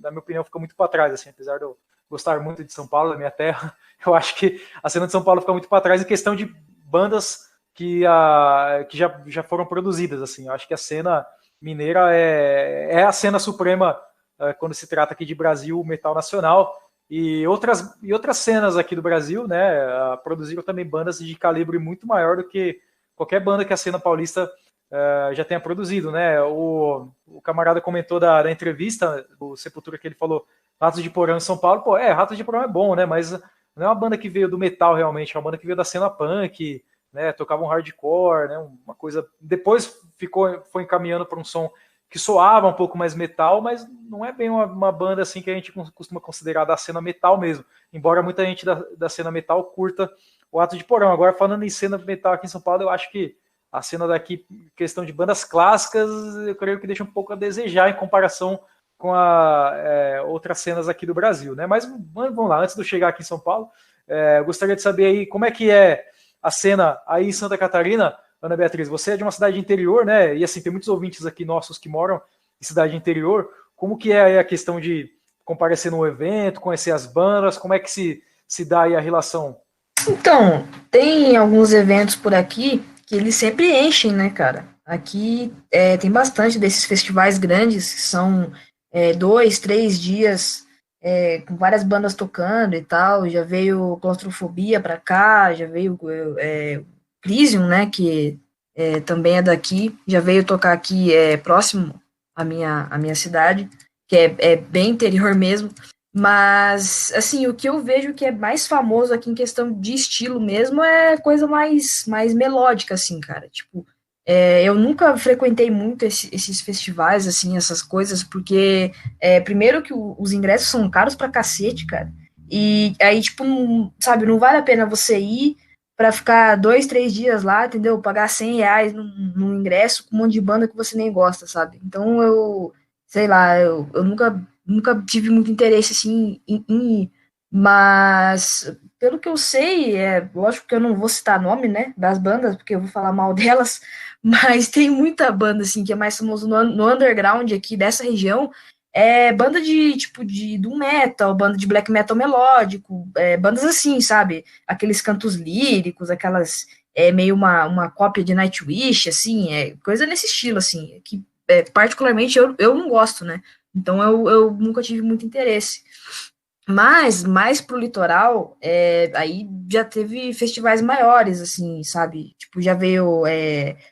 na minha opinião, fica muito para trás, assim, apesar de eu gostar muito de São Paulo, da minha terra, eu acho que a cena de São Paulo fica muito para trás em questão de bandas que já foram produzidas, assim. Eu acho que a cena mineira é a cena suprema quando se trata aqui de Brasil, metal nacional, e outras cenas aqui do Brasil, né, produziram também bandas de calibre muito maior do que qualquer banda que a cena paulista já tenha produzido, né. O camarada comentou da entrevista, do Sepultura, que ele falou Ratos de Porão em São Paulo. Pô, Ratos de Porão é bom, né, mas não é uma banda que veio do metal realmente, é uma banda que veio da cena punk, né, tocava um hardcore, né, uma coisa. Depois foi encaminhando para um som que soava um pouco mais metal, mas não é bem uma banda assim que a gente costuma considerar da cena metal mesmo. Embora muita gente da cena metal curta o Ratos de Porão. Agora, falando em cena metal aqui em São Paulo, eu acho que a cena daqui, questão de bandas clássicas, eu creio que deixa um pouco a desejar em comparação com outras cenas aqui do Brasil, né? Mas vamos lá, antes de eu chegar aqui em São Paulo, eu gostaria de saber aí como é que é a cena aí em Santa Catarina. Ana Beatriz, você é de uma cidade interior, né? E assim, tem muitos ouvintes aqui nossos que moram em cidade interior. Como que é aí a questão de comparecer num evento, conhecer as bandas? Como é que se dá aí a relação? Então, tem alguns eventos por aqui que eles sempre enchem, né, cara? Aqui tem bastante desses festivais grandes, que são 2, 3 dias, com várias bandas tocando e tal. Já veio Claustrofobia pra cá, já veio Crisium, né, que também é daqui, já veio tocar aqui próximo à minha cidade, que é bem interior mesmo. Mas, assim, o que eu vejo que é mais famoso aqui em questão de estilo mesmo é coisa mais melódica, assim, cara. Tipo, eu nunca frequentei muito esses festivais, assim, essas coisas, porque, primeiro que os ingressos são caros pra cacete, cara. E aí, tipo, sabe, não vale a pena você ir pra ficar 2, 3 dias lá, entendeu? Pagar R$ 100 num ingresso com um monte de banda que você nem gosta, sabe? Então, sei lá, eu nunca tive muito interesse assim em ir, mas pelo que eu sei, lógico que eu não vou citar nome, né, das bandas, porque eu vou falar mal delas, mas tem muita banda assim que é mais famoso no underground aqui dessa região, banda de tipo de doom metal, banda de black metal melódico, bandas assim, sabe, aqueles cantos líricos, aquelas meio uma cópia de Nightwish, assim, coisa nesse estilo, assim, que particularmente eu não gosto, né? Então eu nunca tive muito interesse. Mas mais pro litoral, aí já teve festivais maiores, assim, sabe? Tipo, já veio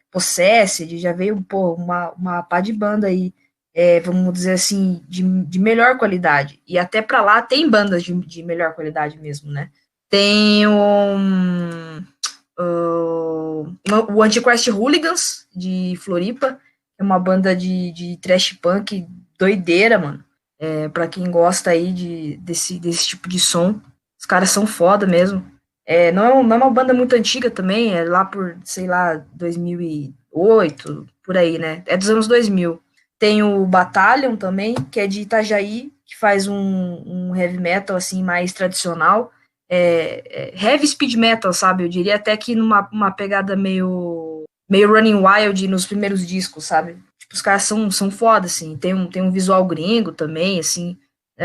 Possessed, já veio pô, uma pá de banda aí, vamos dizer assim, de melhor qualidade. E até pra lá tem bandas de melhor qualidade mesmo, né? Tem o Antichrist Hooligans, de Floripa, é uma banda de thrash punk doideira, mano. Pra quem gosta aí desse tipo de som, os caras são foda mesmo. Não é uma banda muito antiga também, é lá por, sei lá, 2008, por aí, né? É dos anos 2000. Tem o Battalion também, que é de Itajaí, que faz um heavy metal, assim, mais tradicional. Heavy speed metal, sabe? Eu diria até que numa pegada meio Running Wild nos primeiros discos, sabe? Tipo, os caras são foda, assim. Tem um visual gringo também, assim.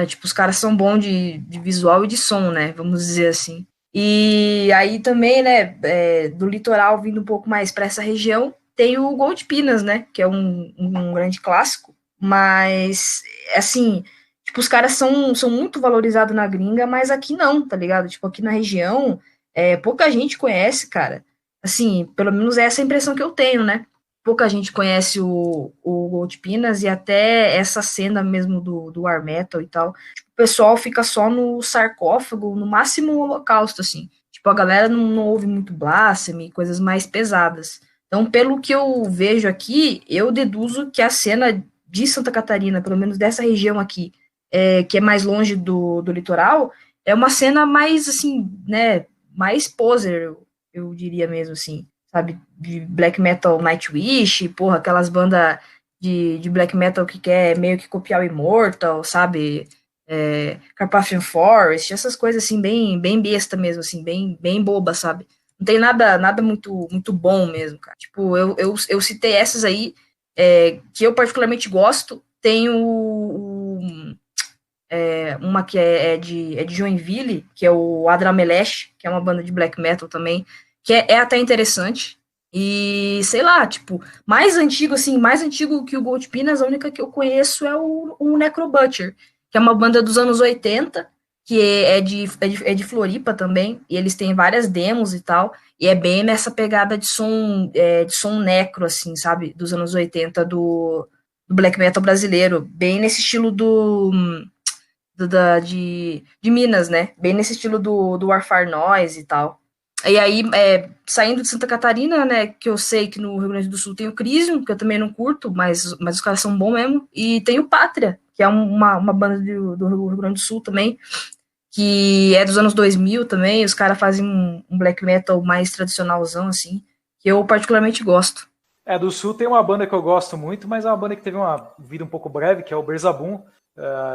Tipo, os caras são bons de visual e de som, né? Vamos dizer assim. E aí também, né, do litoral, vindo um pouco mais para essa região, tem o Gold Pinas, né? Que é um grande clássico. Mas, assim, tipo, os caras são muito valorizados na gringa, mas aqui não, tá ligado? Tipo, aqui na região, pouca gente conhece, cara. Assim, pelo menos essa é a impressão que eu tenho, né? Pouca gente conhece o Gold Pinas e até essa cena mesmo do War Metal e tal. Tipo, o pessoal fica só no sarcófago, no máximo o holocausto, assim. Tipo, a galera não ouve muito blasphemy, coisas mais pesadas. Então, pelo que eu vejo aqui, eu deduzo que a cena de Santa Catarina, pelo menos dessa região aqui, que é mais longe do litoral, é uma cena mais, assim, né, mais poser, eu diria mesmo, assim, sabe, de black metal Nightwish, porra, aquelas bandas de black metal que quer meio que copiar o Immortal, sabe, Carpathian Forest, essas coisas, assim, bem besta mesmo, assim, bem boba, sabe. Não tem nada muito bom mesmo, cara. Tipo, eu citei essas aí, que eu particularmente gosto. Tem uma que é de Joinville, que é o Adramelesh, que é uma banda de black metal também, que é até interessante. E, sei lá, tipo, mais antigo que o Gold Pinas, a única que eu conheço é o Necrobutcher, que é uma banda dos anos 80, que é de Floripa também, e eles têm várias demos e tal, e é bem nessa pegada de som necro, assim, sabe, dos anos 80 do black metal brasileiro, bem nesse estilo de Minas, né? Bem nesse estilo do Warfare Noise e tal. E aí, saindo de Santa Catarina, né, que eu sei que no Rio Grande do Sul tem o Crisium, que eu também não curto, mas os caras são bons mesmo, e tem o Pátria, que é uma banda do Rio Grande do Sul também, que é dos anos 2000 também, os caras fazem um black metal mais tradicionalzão, assim, que eu particularmente gosto. Do Sul tem uma banda que eu gosto muito, mas é uma banda que teve uma vida um pouco breve, que é o Berzabum.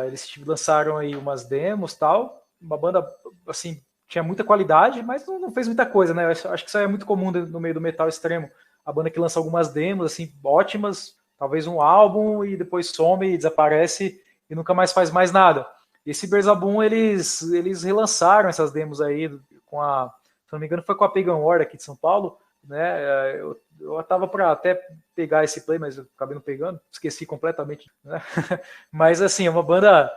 Eles lançaram aí umas demos e tal. Uma banda, assim, tinha muita qualidade, mas não fez muita coisa, né? Eu acho que isso aí é muito comum no meio do metal extremo. A banda que lança algumas demos, assim, ótimas, talvez um álbum, e depois some e desaparece e nunca mais faz mais nada. E esse Berzabum, eles relançaram essas demos aí, se não me engano, foi com a Pagan War aqui de São Paulo, né? Eu tava para até pegar esse play, mas eu acabei não pegando, esqueci completamente, né? Mas assim, é uma banda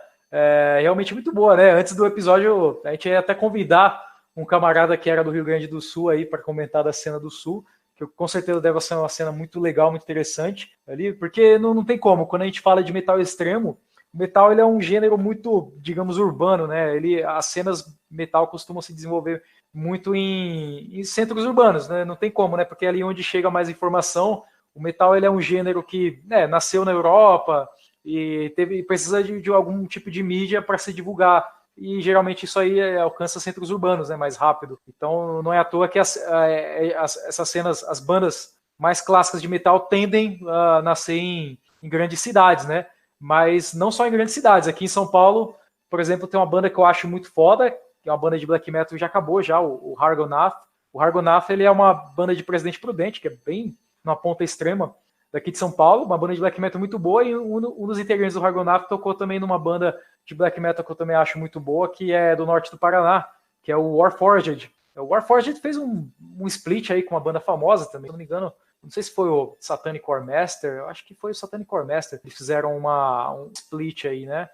realmente muito boa, né? Antes do episódio, a gente ia até convidar um camarada que era do Rio Grande do Sul aí para comentar da cena do Sul, que com certeza deve ser uma cena muito legal, muito interessante ali, porque não tem como, quando a gente fala de metal extremo, o metal ele é um gênero muito, digamos, urbano, né? As cenas metal costumam se desenvolver muito em centros urbanos, né? Não tem como, né? Porque é ali onde chega mais informação. O metal ele é um gênero que nasceu na Europa e precisa de algum tipo de mídia para se divulgar. E geralmente isso aí alcança centros urbanos, né? Mais rápido. Então não é à toa que essas cenas, as bandas mais clássicas de metal tendem a nascer em grandes cidades, né? Mas não só em grandes cidades. Aqui em São Paulo, por exemplo, tem uma banda que eu acho muito foda, que é uma banda de black metal que já acabou já, o Hargonath. O Hargonath, ele é uma banda de Presidente Prudente, que é bem numa ponta extrema daqui de São Paulo, uma banda de black metal muito boa, e um dos integrantes do Hargonath tocou também numa banda de black metal que eu também acho muito boa, que é do norte do Paraná, que é o Warforged. O Warforged fez um split aí com uma banda famosa também, se não me engano, não sei se foi o Satanic War Master, eu acho que foi o Satanic War Master, eles fizeram um split aí, né?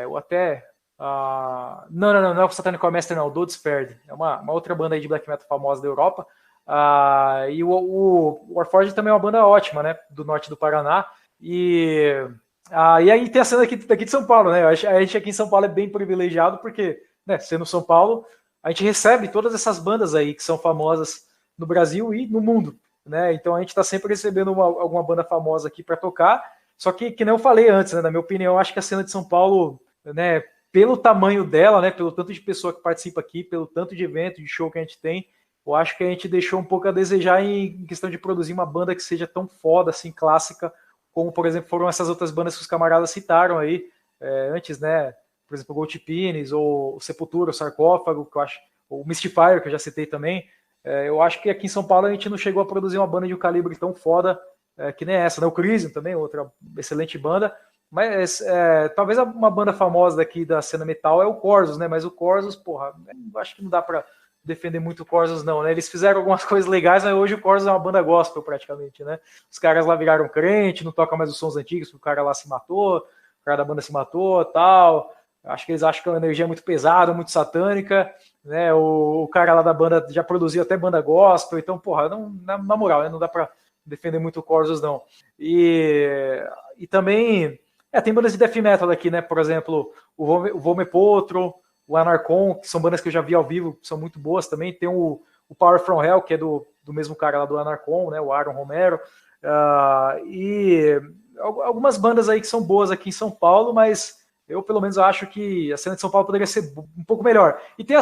Eu até... não é o Satanic War Master, não, o Dodesperd, é uma outra banda aí de black metal famosa da Europa, e o Warforged também é uma banda ótima, né? Do norte do Paraná, e aí tem a cena daqui de São Paulo, né? A gente aqui em São Paulo é bem privilegiado, porque, né, sendo São Paulo, a gente recebe todas essas bandas aí que são famosas no Brasil e no mundo, né? Então a gente está sempre recebendo alguma banda famosa aqui para tocar. Só que nem eu falei antes, né? Na minha opinião, eu acho que a cena de São Paulo, né, pelo tamanho dela, né, pelo tanto de pessoa que participa aqui, pelo tanto de evento, de show que a gente tem, eu acho que a gente deixou um pouco a desejar em questão de produzir uma banda que seja tão foda, assim, clássica, como, por exemplo, foram essas outras bandas que os camaradas citaram aí antes, né? Por exemplo, o Gold Pines, ou o Sepultura, o Sarcófago, que eu acho, o Mystifier, que eu já citei também. Eu acho que aqui em São Paulo a gente não chegou a produzir uma banda de um calibre tão foda que nem essa, né? O Crisium também, outra excelente banda. Mas talvez uma banda famosa daqui da cena metal é o Corsos, né? Mas o Corsos, porra, eu acho que não dá pra defender muito o Corsos, não, né? Eles fizeram algumas coisas legais, mas hoje o Corsos é uma banda gospel, praticamente, né? Os caras lá viraram crente, não tocam mais os sons antigos, o cara lá se matou, o cara da banda se matou, tal. Acho que eles acham que é uma energia muito pesada, muito satânica, né? O cara lá da banda já produziu até banda gospel, então, porra, não, na moral, né? Não dá pra defender muito o Corsos, não. E também, tem bandas de death metal aqui, né? Por exemplo, o Vomepotro, o Anarchon, que são bandas que eu já vi ao vivo, são muito boas também. Tem o Power From Hell, que é do mesmo cara lá do Anarchon, né? O Aaron Romero. E algumas bandas aí que são boas aqui em São Paulo, mas eu pelo menos acho que a cena de São Paulo poderia ser um pouco melhor. E tem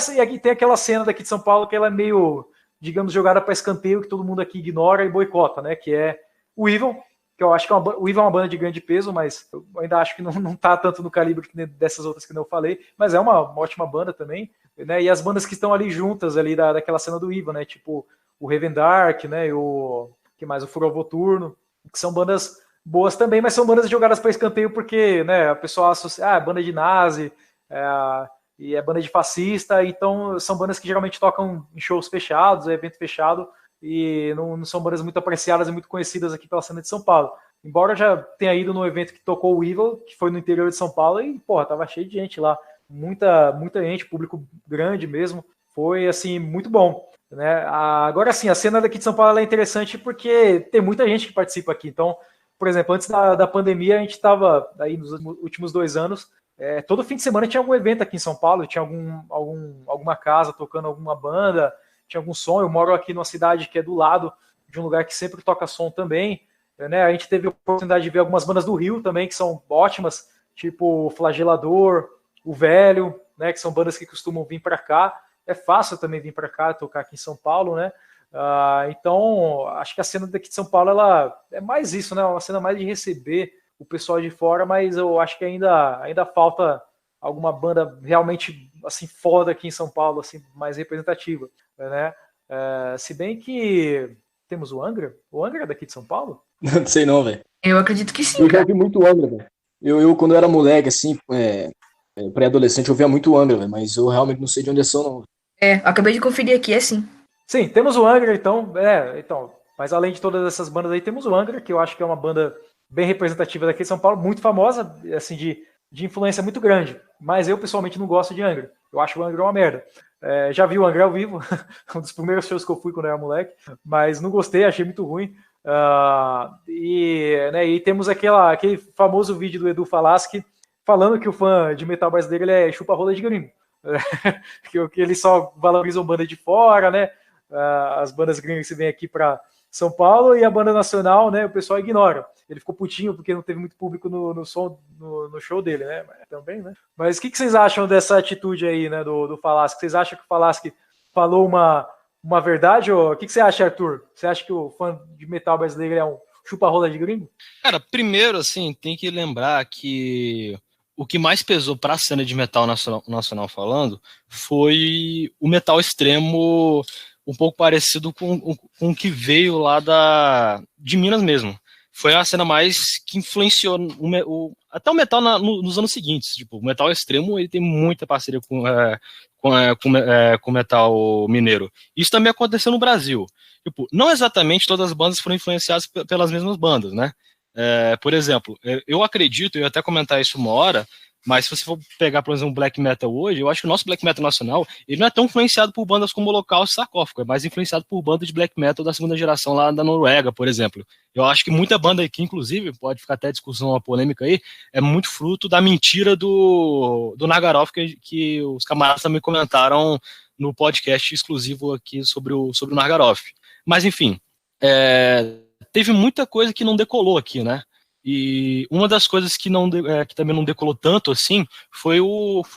aquela cena daqui de São Paulo que ela é meio, digamos, jogada para escanteio, que todo mundo aqui ignora e boicota, né? Que é o Evil, que eu acho que o Evil é uma banda de grande peso, mas eu ainda acho que não tá tanto no calibre dessas outras que eu falei, mas é uma ótima banda também, né? E as bandas que estão ali juntas ali daquela cena do Evil, né? Tipo o Raven Dark, né? E o que mais? O Furor Voturno, que são bandas boas também, mas são bandas jogadas para escanteio porque, né, a pessoa associa, é banda de nazi, e é banda de fascista, então são bandas que geralmente tocam em shows fechados, evento fechado, e não são bandas muito apreciadas e muito conhecidas aqui pela cena de São Paulo. Embora eu já tenha ido no evento que tocou o Evil, que foi no interior de São Paulo, e, porra, tava cheio de gente lá, muita gente, público grande mesmo, foi, assim, muito bom. Né? Agora, sim, a cena daqui de São Paulo é interessante porque tem muita gente que participa aqui, então, por exemplo, antes da pandemia, a gente estava aí nos últimos 2 anos, todo fim de semana tinha algum evento aqui em São Paulo, tinha alguma casa tocando alguma banda, tinha algum som. Eu moro aqui numa cidade que é do lado de um lugar que sempre toca som também, né? A gente teve a oportunidade de ver algumas bandas do Rio também, que são ótimas, tipo o Flagelador, o Velho, né? Que são bandas que costumam vir para cá. É fácil também vir para cá, tocar aqui em São Paulo, né? Então, acho que a cena daqui de São Paulo ela é mais isso, né? Uma cena mais de receber o pessoal de fora, mas eu acho que ainda falta alguma banda realmente assim foda aqui em São Paulo, assim, mais representativa, né? Se bem que temos o Angra é daqui de São Paulo? Não sei não, velho. Eu acredito que sim, Eu já cara. ouvi muito Angra, velho. Eu, quando eu era moleque, assim, pré-adolescente, eu ouvia muito Angra, velho, mas eu realmente não sei de onde é são, não. Acabei de conferir aqui, é sim. Sim, temos o Angra, então, mas além de todas essas bandas aí, temos o Angra, que eu acho que é uma banda bem representativa daqui de São Paulo, muito famosa, assim, de influência muito grande, mas eu pessoalmente não gosto de Angra, eu acho o Angra uma merda. Já vi o Angra ao vivo, um dos primeiros shows que eu fui quando eu era moleque, mas não gostei, achei muito ruim. E temos aquele famoso vídeo do Edu Falaschi falando que o fã de metal brasileiro ele é chupa-rola de gringo, que eles só valorizam banda de fora, né? As bandas gringas que vêm aqui para São Paulo e a banda nacional, né? O pessoal ignora. Ele ficou putinho porque não teve muito público no show dele, né? Também, né? Mas o que vocês acham dessa atitude aí, né? Do Falaschi? Vocês acham que o Falaschi falou uma verdade? Ou o que você acha, Arthur? Você acha que o fã de metal brasileiro é um chupa-rola de gringo? Cara, primeiro, assim, tem que lembrar que o que mais pesou para a cena de metal nacional falando foi o metal extremo, um pouco parecido com o que veio lá de Minas mesmo. Foi a cena mais que influenciou até o metal nos anos seguintes. Tipo, o metal extremo ele tem muita parceria com o metal mineiro. Isso também aconteceu no Brasil. Tipo, não exatamente todas as bandas foram influenciadas pelas mesmas bandas, né? Por exemplo, eu acredito, eu ia até comentar isso uma hora, mas se você for pegar, por exemplo, um black metal hoje, eu acho que o nosso black metal nacional ele não é tão influenciado por bandas como Holocausto e Sarcófago, é mais influenciado por bandas de black metal da segunda geração lá da Noruega, por exemplo. Eu acho que muita banda aqui, inclusive, pode ficar até discussão, uma polêmica aí, é muito fruto da mentira do Nagaroff, que os camaradas também comentaram no podcast exclusivo aqui sobre o Nagaroff. Mas, enfim, teve muita coisa que não decolou aqui, né? E uma das coisas que também não decolou tanto assim foi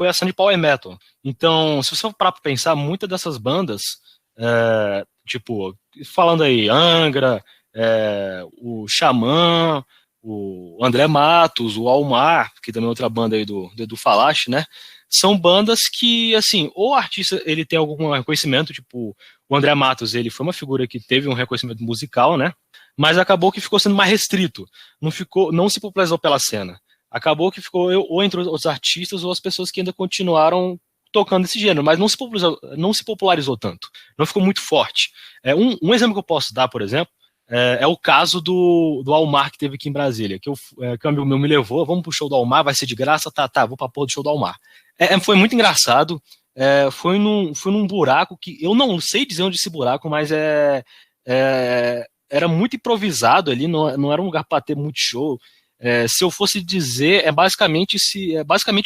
a cena de Power Metal. Então, se você for parar pra pensar, muitas dessas bandas, tipo, falando aí, Angra, o Xamã, o André Matos, o Almar, que também é outra banda aí do Edu Falaschi, né? São bandas que, assim, ou o artista ele tem algum reconhecimento, tipo, o André Matos, ele foi uma figura que teve um reconhecimento musical, né? Mas acabou que ficou sendo mais restrito, não se popularizou pela cena. Acabou que ficou ou entre os artistas ou as pessoas que ainda continuaram tocando esse gênero, mas não se popularizou tanto, não ficou muito forte. Um exemplo que eu posso dar, por exemplo, É o caso do Almar que teve aqui em Brasília, que um amigo meu me levou, vamos pro show do Almar, vai ser de graça, tá, vou pra porra do show do Almar. Foi muito engraçado, foi num buraco que, eu não sei dizer onde esse buraco, mas era muito improvisado ali, não era um lugar para ter muito show. Se eu fosse dizer, é basicamente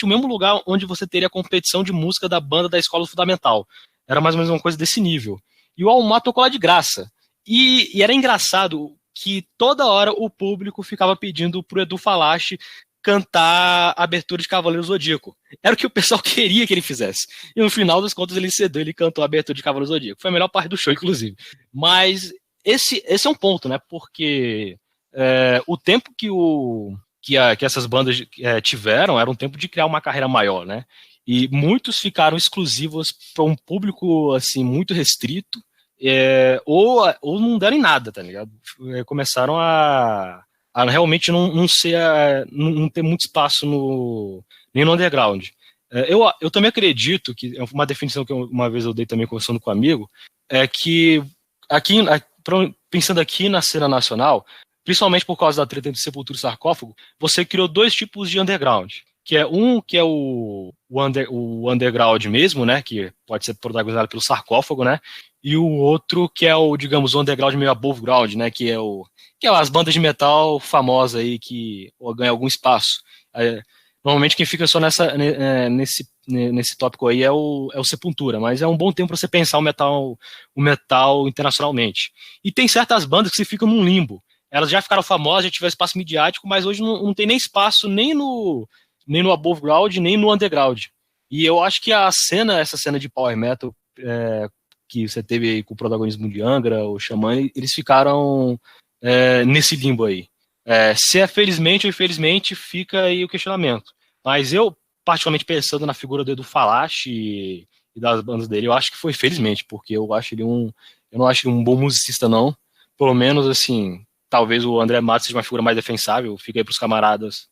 o mesmo lugar onde você teria a competição de música da banda da escola fundamental. Era mais ou menos uma coisa desse nível. E o Almar tocou lá de graça. E era engraçado que toda hora o público ficava pedindo pro Edu Falaschi cantar a abertura de Cavaleiro Zodíaco. Era o que o pessoal queria que ele fizesse. E no final das contas ele cedeu, ele cantou a abertura de Cavaleiro Zodíaco. Foi a melhor parte do show, inclusive. Mas esse é um ponto, né? Porque o tempo que essas bandas tiveram era um tempo de criar uma carreira maior, né? E muitos ficaram exclusivos para um público assim muito restrito, ou não deram em nada, tá ligado? Começaram a realmente não ter muito espaço nem no underground. Eu também acredito que uma definição que uma vez eu dei também conversando com um amigo é que pensando aqui na cena nacional, principalmente por causa da treta entre Sepultura e Sarcófago, você criou dois tipos de underground, que é o underground mesmo, né, que pode ser protagonizado pelo Sarcófago, né, e o outro que é digamos, o underground meio above ground, né, que é as bandas de metal famosas aí que ganham algum espaço. Normalmente quem fica só nesse tópico aí é o Sepultura, mas é um bom tempo para você pensar o metal internacionalmente. E tem certas bandas que você fica num limbo. Elas já ficaram famosas, já tiveram espaço midiático, mas hoje não tem nem espaço nem no above ground, nem no underground. E eu acho que essa cena de power metal que você teve aí com o protagonismo de Angra, o Xamã, eles ficaram nesse limbo aí. Se é felizmente ou infelizmente, fica aí o questionamento. Mas eu, particularmente pensando na figura do Edu Falaschi e das bandas dele, eu acho que foi felizmente, porque eu não acho ele um bom musicista, não. Pelo menos, assim, talvez o André Matos seja uma figura mais defensável. Fica aí para os camaradas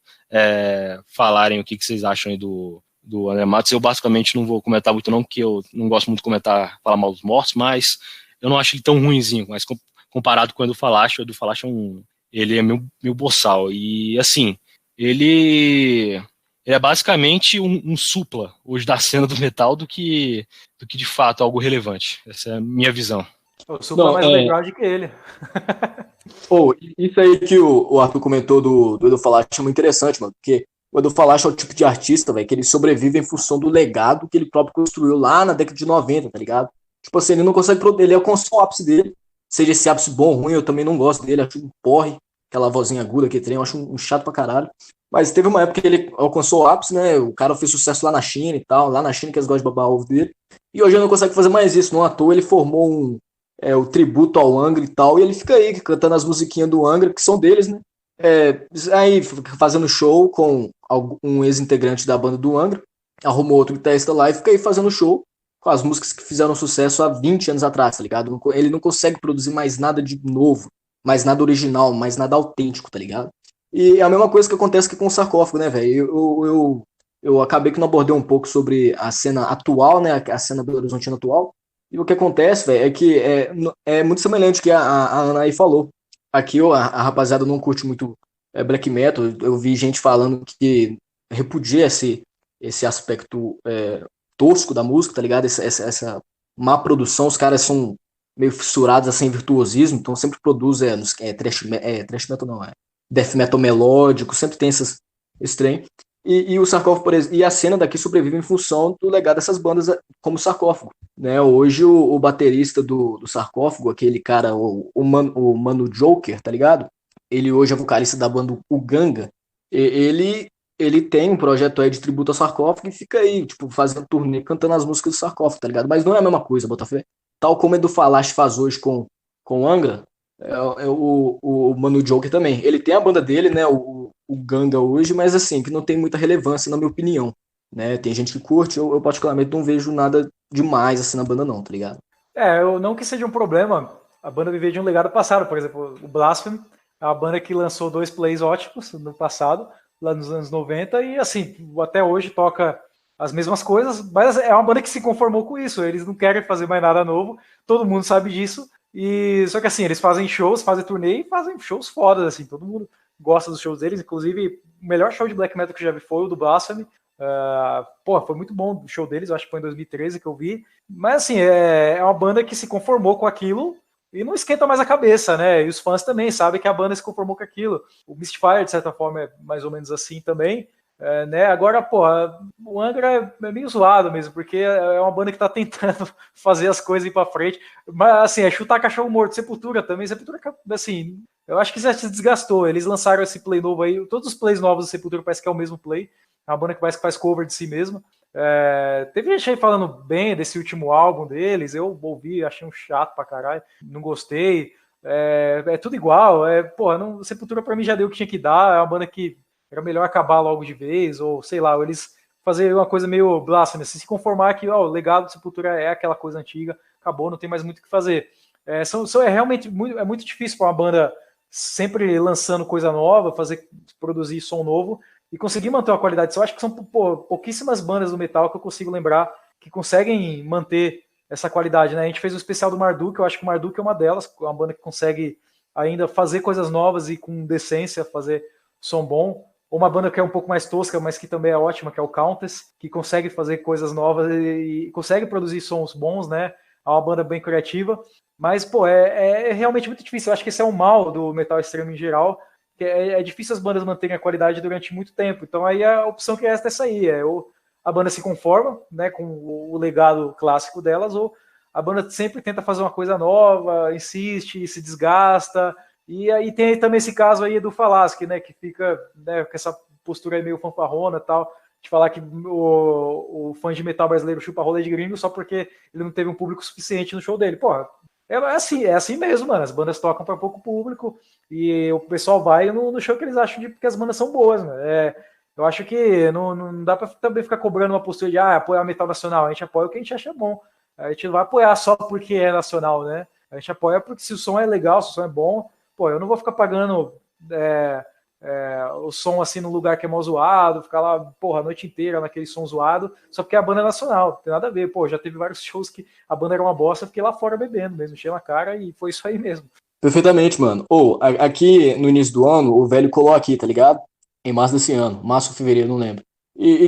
falarem o que vocês acham aí do André Matos. Eu basicamente não vou comentar muito não, porque eu não gosto muito de falar mal dos mortos, mas eu não acho ele tão ruinzinho, mas comparado com o Edu Falaschi ele é meu boçal, e assim, ele é basicamente um supla hoje da cena do metal do que de fato algo relevante. Essa é a minha visão. O supla é mais underground que ele. Isso aí que o Arthur comentou do Edu Falaschi é muito interessante, mano, porque o Edu Falaschi é o tipo de artista, velho, que ele sobrevive em função do legado que ele próprio construiu lá na década de 90, tá ligado? Tipo assim, ele não consegue, ele alcançou o ápice dele, seja esse ápice bom ou ruim, eu também não gosto dele, acho um porre, aquela vozinha aguda que ele tem, eu acho um chato pra caralho. Mas teve uma época que ele alcançou o ápice, né? O cara fez sucesso lá na China e tal, lá na China que eles gostam de babar ovo dele. E hoje ele não consegue fazer mais isso, não à toa ele formou o tributo ao Angra e tal, e ele fica aí cantando as musiquinhas do Angra, que são deles, né? Aí fazendo show com um ex-integrante da banda do Angra, arrumou outro guitarrista lá e fica aí fazendo show com as músicas que fizeram sucesso há 20 anos atrás, tá ligado? Ele não consegue produzir mais nada de novo, mais nada original, mais nada autêntico, tá ligado? E é a mesma coisa que acontece aqui com o Sarcófago, né, velho? Eu acabei que não abordei um pouco sobre a cena atual, né, a cena Belo Horizontina atual, e o que acontece, velho, é que é muito semelhante ao que a Ana aí falou. Aqui a rapaziada não curte muito black metal, eu vi gente falando que repudia esse aspecto tosco da música, tá ligado? Essa má produção, os caras são meio fissurados assim, em virtuosismo, então sempre produz trash metal não, death metal melódico, sempre tem esse trem. E o Sarcófago, por exemplo, e a cena daqui sobrevive em função do legado dessas bandas como o Sarcófago, né? Hoje o baterista do Sarcófago, aquele cara, o Mano Joker, tá ligado? Ele hoje é vocalista da banda O Ganga. Ele tem um projeto aí de tributo ao Sarcófago e fica aí, tipo, fazendo turnê, cantando as músicas do Sarcófago, tá ligado? Mas não é a mesma coisa, Botafé. Tal como o Edu Falaschi faz hoje com o Angra, o Mano Joker também. Ele tem a banda dele, né, o Ganga hoje, mas assim, que não tem muita relevância, na minha opinião. Né? Tem gente que curte, eu particularmente não vejo nada demais assim na banda não, tá ligado? Eu não que seja um problema a banda viver de um legado passado. Por exemplo, o Blasphemy é uma banda que lançou 2 plays ótimos no passado, lá nos anos 90, e assim, até hoje toca as mesmas coisas, mas é uma banda que se conformou com isso, eles não querem fazer mais nada novo, todo mundo sabe disso, E só que assim, eles fazem shows, fazem turnê e fazem shows fodas, assim, todo mundo gosta dos shows deles, inclusive o melhor show de black metal que eu já vi foi o do Blasphemy. Foi muito bom o show deles, eu acho que foi em 2013 que eu vi. Mas assim, é uma banda que se conformou com aquilo e não esquenta mais a cabeça, né? E os fãs também sabem que a banda se conformou com aquilo. O Mistfire, de certa forma, é mais ou menos assim também. Né? Agora, o Angra é meio zoado mesmo, porque é uma banda que tá tentando fazer as coisas ir pra frente. Mas assim, é chutar cachorro morto. Sepultura também, Sepultura, assim, eu acho que já se desgastou. Eles lançaram esse play novo aí, todos os plays novos do Sepultura parece que é o mesmo play. É uma banda que parece que faz cover de si mesmo. Teve gente aí falando bem desse último álbum deles, eu ouvi, achei um chato pra caralho, não gostei. É tudo igual. Sepultura pra mim já deu o que tinha que dar. É uma banda que era melhor acabar logo de vez, ou sei lá, ou eles fazer uma coisa meio blasfema, se conformar que o legado do Sepultura é aquela coisa antiga, acabou, não tem mais muito o que fazer. Realmente muito difícil para uma banda sempre lançando coisa nova, produzir som novo e conseguir manter uma qualidade. Eu acho que são pouquíssimas bandas do metal que eu consigo lembrar que conseguem manter essa qualidade, né? A gente fez o especial do Marduk, eu acho que o Marduk é uma delas, uma banda que consegue ainda fazer coisas novas e com decência fazer som bom. Ou uma banda que é um pouco mais tosca, mas que também é ótima, que é o Countess, que consegue fazer coisas novas e consegue produzir sons bons, né? É uma banda bem criativa. Mas, é realmente muito difícil. Eu acho que esse é o mal do metal extremo em geral, que é difícil as bandas manterem a qualidade durante muito tempo. Então aí a opção que resta é essa aí. Ou a banda se conforma, né, com o legado clássico delas, ou a banda sempre tenta fazer uma coisa nova, insiste, se desgasta. E aí tem também esse caso aí do Falaschi, né, que fica, né, com essa postura aí meio fanfarrona e tal, de falar que o fã de metal brasileiro chupa rolê de gringo só porque ele não teve um público suficiente no show dele. É assim mesmo, mano. As bandas tocam para pouco público e o pessoal vai no show que eles acham porque as bandas são boas, mano. Eu acho que não dá para também ficar cobrando uma postura de apoiar metal nacional. A gente apoia o que a gente acha bom. A gente não vai apoiar só porque é nacional, né? A gente apoia porque se o som é legal, se o som é bom, eu não vou ficar pagando o som assim no lugar que é mal zoado, ficar lá, a noite inteira naquele som zoado, só porque a banda é nacional, não tem nada a ver. Já teve vários shows que a banda era uma bosta, fiquei lá fora bebendo mesmo, enchendo a cara e foi isso aí mesmo. Perfeitamente, mano. Aqui no início do ano, o velho colou aqui, tá ligado? Em março desse ano, março ou fevereiro, não lembro.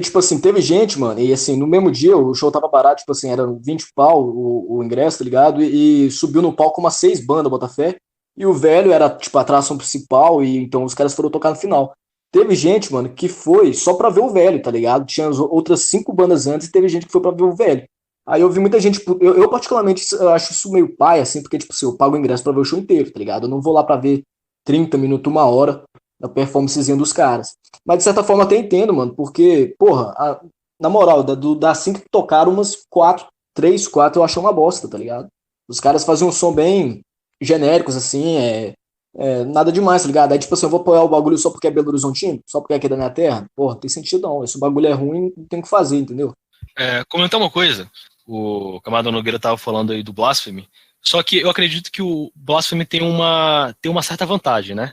Tipo assim, teve gente, mano, e assim, no mesmo dia o show tava barato, tipo assim, era 20 pau o ingresso, tá ligado? E subiu no palco umas 6 bandas, Botafé. E o velho era, tipo, a atração principal, e então os caras foram tocar no final. Teve gente, mano, que foi só pra ver o velho, tá ligado? Tinha outras 5 bandas antes e teve gente que foi pra ver o velho. Aí eu vi muita gente, eu particularmente eu acho isso meio pai, assim, porque, tipo assim, eu pago o ingresso pra ver o show inteiro, tá ligado? Eu não vou lá pra ver 30 minutos, 1 hora da performancezinha dos caras. Mas de certa forma até entendo, mano, porque, na moral, das 5 que tocaram, umas 3, 4 eu achei uma bosta, tá ligado? Os caras faziam um som bem genéricos, assim, nada demais, tá ligado? Aí, tipo assim, eu vou apoiar o bagulho só porque é Belo Horizontino? Só porque é aqui da minha terra? Não tem sentido não. Se o bagulho é ruim, não tem o que fazer, entendeu? Comentar uma coisa. O Camarada Nogueira tava falando aí do Blasphemy, só que eu acredito que o Blasphemy tem uma certa vantagem, né?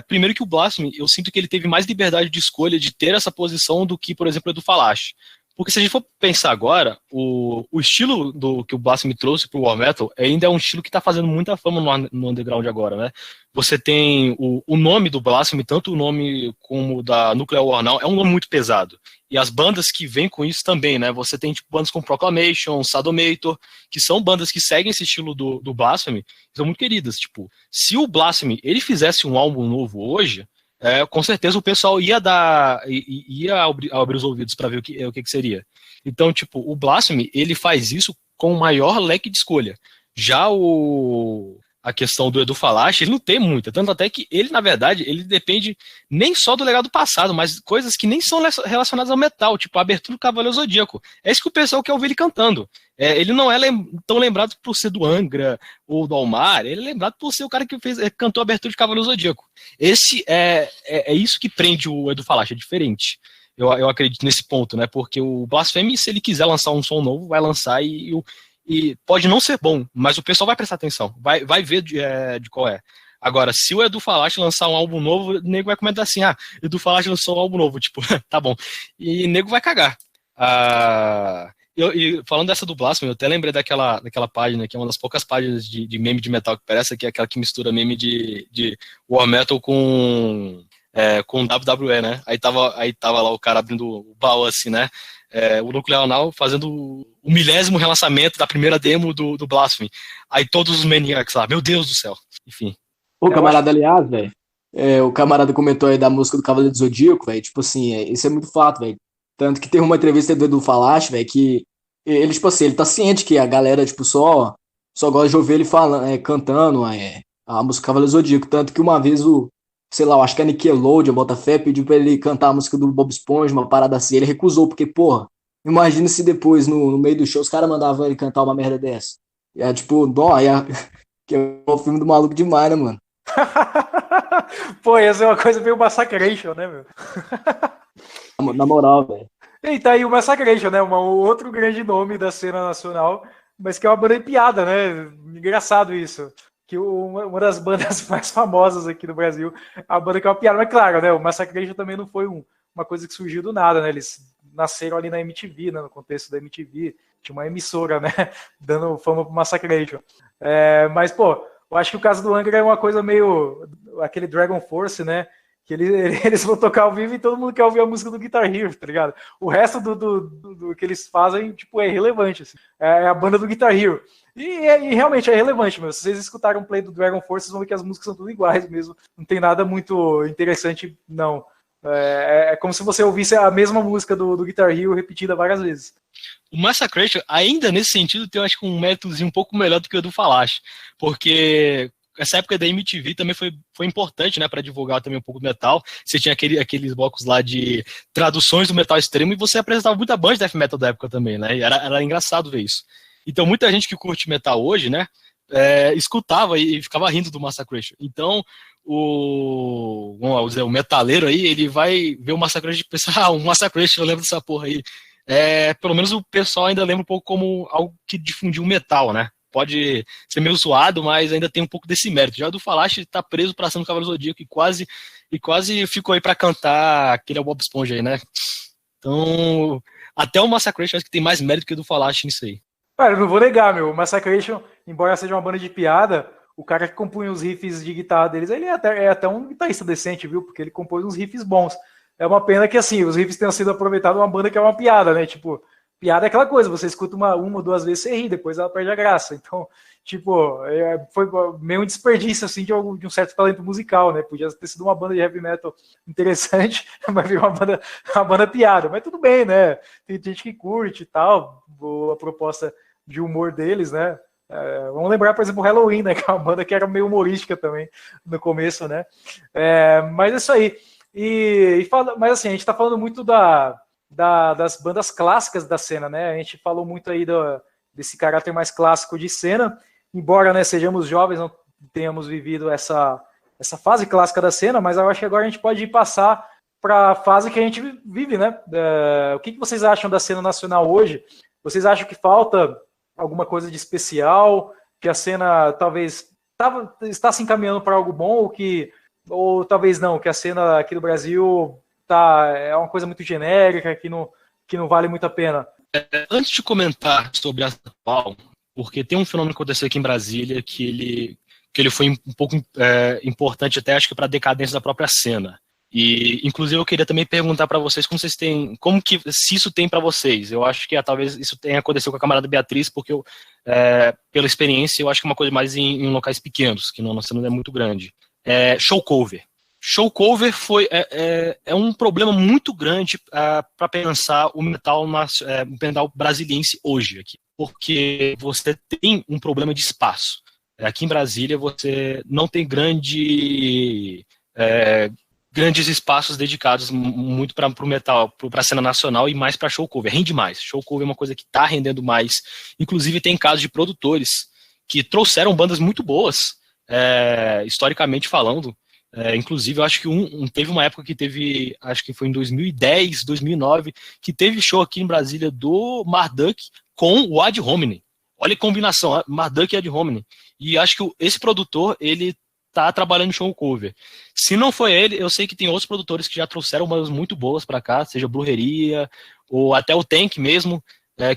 Primeiro que o Blasphemy, eu sinto que ele teve mais liberdade de escolha de ter essa posição do que, por exemplo, a do Falache. Porque se a gente for pensar agora, o estilo que o Blasphemy trouxe pro War Metal ainda é um estilo que tá fazendo muita fama no underground agora, né? Você tem o nome do Blasphemy, tanto o nome como o da Nuclear War Now, é um nome muito pesado. E as bandas que vêm com isso também, né? Você tem tipo, bandas como Proclamation, Sadomator, que são bandas que seguem esse estilo do Blasphemy, que são muito queridas. Tipo, se o Blasphemy ele fizesse um álbum novo hoje, com certeza o pessoal ia abrir os ouvidos para ver o que seria. Então, tipo, o Blasphemy, ele faz isso com o maior leque de escolha. Já a questão do Edu Falache, ele não tem muita, tanto até que ele, na verdade, ele depende nem só do legado passado, mas coisas que nem são relacionadas ao metal, tipo a abertura do Cavaleiro Zodíaco. É isso que o pessoal quer ouvir ele cantando. Ele não é tão lembrado por ser do Angra ou do Almar, ele é lembrado por ser o cara que cantou a abertura de Cavaleiro Zodíaco. Esse é isso que prende o Edu Falache, é diferente. Eu acredito nesse ponto, né? Porque o Blasphemy, se ele quiser lançar um som novo, vai lançar e pode não ser bom, mas o pessoal vai prestar atenção, vai ver de qual é. Agora, se o Edu Falache lançar um álbum novo, o nego vai comentar assim, Edu Falache lançou um álbum novo, tipo, tá bom. E o nego vai cagar. E falando dessa do Blasphemy, eu até lembrei daquela página, que é uma das poucas páginas de meme de metal que parece, que é aquela que mistura meme de War Metal com WWE, né? Aí tava lá o cara abrindo o baú assim, né? O Nuclear Now fazendo o 1000º relançamento da primeira demo do Blasphemy. Aí todos os Maniacs lá, meu Deus do céu. Enfim. Ô, camarada, aliás, velho, o camarada comentou aí da música do Cavaleiro do Zodíaco, velho, tipo assim, isso é muito fato, velho. Tanto que tem uma entrevista do Edu Falache, velho, que ele, tipo assim, ele tá ciente que a galera, tipo, só gosta de ouvir ele falando, cantando a música Cavaleiro do Zodíaco. Tanto que uma vez sei lá, eu acho que a Nickelodeon, Botafé, pediu pra ele cantar a música do Bob Esponja, uma parada assim, ele recusou, porque, porra, imagina se depois, no meio do show, os caras mandavam ele cantar uma merda dessa. E tipo, que é um filme do maluco demais, né, mano? Pô, ia ser uma coisa meio Massacration, né, meu? Na moral, velho. E tá aí o Massacration, né? Um outro grande nome da cena nacional, mas que é uma banda de piada, né? Engraçado isso. Que uma das bandas mais famosas aqui no Brasil, a banda que é uma piada. Mas claro, né? O Massacration também não foi uma coisa que surgiu do nada, né? Eles nasceram ali na MTV, né? No contexto da MTV. Tinha uma emissora, né? Dando fama pro Massacration. Mas, pô, eu acho que o caso do Angra é uma coisa meio... Aquele Dragon Force, né? Que eles vão tocar ao vivo e todo mundo quer ouvir a música do Guitar Hero, tá ligado? O resto do que eles fazem, tipo, é irrelevante, assim. É a banda do Guitar Hero. E realmente é relevante, meu. Se vocês escutaram o play do Dragon Force, vocês vão ver que as músicas são tudo iguais mesmo. Não tem nada muito interessante, não. É como se você ouvisse a mesma música do Guitar Hero repetida várias vezes. O Massacration, ainda nesse sentido, tem, eu acho, um métodozinho um pouco melhor do que o do Falache. Porque essa época da MTV também foi importante, né, para divulgar também um pouco do metal. Você tinha aqueles blocos lá de traduções do metal extremo e você apresentava muita banda de death metal da época também, né? E era engraçado ver isso. Então, muita gente que curte metal hoje, né, escutava e ficava rindo do Massacration. Então, vamos dizer, o metaleiro aí, ele vai ver o Massacration e pensar, o Massacration, eu lembro dessa porra aí. Pelo menos o pessoal ainda lembra um pouco como algo que difundiu o metal, né? Pode ser meio zoado, mas ainda tem um pouco desse mérito. Já do Falache tá preso pra cima do Cavaleiro Zodíaco e quase ficou aí pra cantar aquele Bob Esponja aí, né? Então, até o Massacration acho que tem mais mérito que o do Falache nisso aí. Cara, eu não vou negar, meu. O Massacration, embora seja uma banda de piada, o cara que compunha os riffs de guitarra deles, ele é até um guitarrista decente, viu? Porque ele compôs uns riffs bons. É uma pena que, assim, os riffs tenham sido aproveitados uma banda que é uma piada, né? Tipo, piada é aquela coisa, você escuta uma ou duas vezes, você ri, depois ela perde a graça. Então, tipo, foi meio um desperdício, assim, de um certo talento musical, né? Podia ter sido uma banda de heavy metal interessante, mas virou uma banda piada. Mas tudo bem, né? Tem gente que curte e tal, a proposta de humor deles, né? Vamos lembrar, por exemplo, o Halloween, né? Que é uma banda que era meio humorística também no começo, né? Mas é isso aí. Mas assim, a gente tá falando muito das bandas clássicas da cena, né? A gente falou muito aí desse caráter mais clássico de cena, embora, né, sejamos jovens, não tenhamos vivido essa fase clássica da cena, mas eu acho que agora a gente pode passar para a fase que a gente vive, né? O que vocês acham da cena nacional hoje? Vocês acham que falta alguma coisa de especial, que a cena talvez está se encaminhando para algo bom, ou talvez não, que a cena aqui do Brasil é uma coisa muito genérica, que não vale muito a pena? Antes de comentar sobre a atual, porque tem um fenômeno que aconteceu aqui em Brasília que ele foi um pouco importante até, acho que, para a decadência da própria cena. E, inclusive, eu queria também perguntar para vocês se isso tem para vocês. Eu acho que talvez isso tenha acontecido com a camarada Beatriz, porque pela experiência, eu acho que é uma coisa mais em locais pequenos, que não é muito grande. Show cover. Show cover é um problema muito grande para pensar o metal brasiliense hoje aqui, porque você tem um problema de espaço. Aqui em Brasília você não tem grandes espaços dedicados muito para o metal, para a cena nacional e mais para show cover. Rende mais. Show cover é uma coisa que está rendendo mais. Inclusive tem casos de produtores que trouxeram bandas muito boas, historicamente falando. Inclusive, eu acho que teve uma época que teve, acho que foi em 2010, 2009, que teve show aqui em Brasília do Marduk com o Ad Hominem. Olha a combinação, Marduk e Ad Hominem. E acho que esse produtor, ele tá trabalhando em show cover. Se não foi ele, eu sei que tem outros produtores que já trouxeram bandas muito boas para cá, seja Brujeria, ou até o Tank mesmo,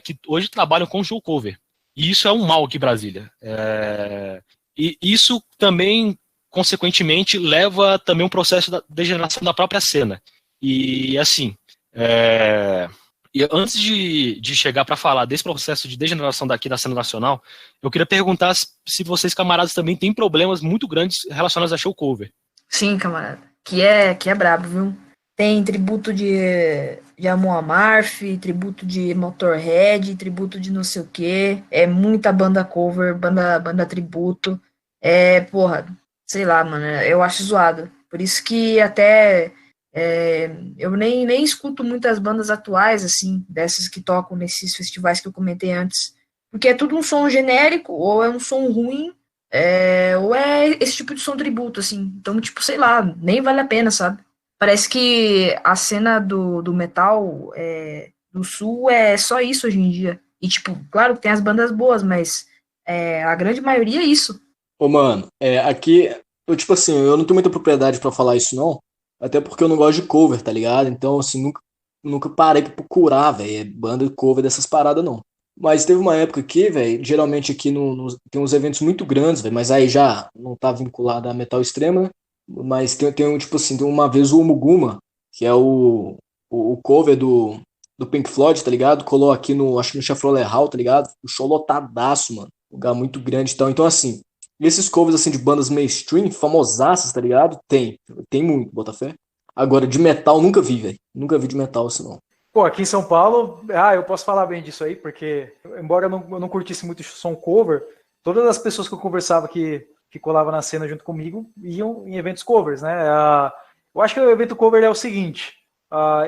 que hoje trabalham com show cover. E isso é um mal aqui em Brasília. E isso também, consequentemente, leva também um processo de degeneração da própria cena. E assim, e antes de chegar para falar desse processo de degeneração daqui da cena nacional, eu queria perguntar se vocês, camaradas, também têm problemas muito grandes relacionados a show cover. Sim, camarada. Que é brabo, viu? Tem tributo de Amon Amarth, tributo de Motorhead, tributo de não sei o quê. É muita banda cover, banda tributo. Porra, sei lá, mano. Eu acho zoado. Por isso que até eu nem escuto muitas bandas atuais, assim, dessas que tocam nesses festivais que eu comentei antes. Porque é tudo um som genérico, ou é um som ruim, ou é esse tipo de som tributo, assim. Então, tipo, sei lá, nem vale a pena, sabe? Parece que a cena do metal do sul é só isso hoje em dia. E, tipo, claro que tem as bandas boas, mas a grande maioria é isso. Ô, mano, aqui, tipo assim, eu não tenho muita propriedade pra falar isso, não. Até porque eu não gosto de cover, tá ligado? Então, assim, nunca parei pra procurar, velho, banda de cover dessas paradas, não. Mas teve uma época aqui, velho, geralmente aqui tem uns eventos muito grandes, velho, mas aí já não tá vinculado a metal extremo, né? Mas tipo assim, tem uma vez o Muguma, que é o cover do Pink Floyd, tá ligado? Colou aqui acho que no Chevrolet Hall, tá ligado? O show lotadaço, mano. Um lugar muito grande e tal. Então, assim, esses covers, assim, de bandas mainstream, famosaças, tá ligado? Tem muito, Botafé. Agora, de metal, nunca vi, velho. Nunca vi de metal, assim, não. Pô, aqui em São Paulo, eu posso falar bem disso aí, porque, embora eu não curtisse muito som cover, todas as pessoas que eu conversava que colavam na cena junto comigo iam em eventos covers, né? Eu acho que o evento cover é o seguinte,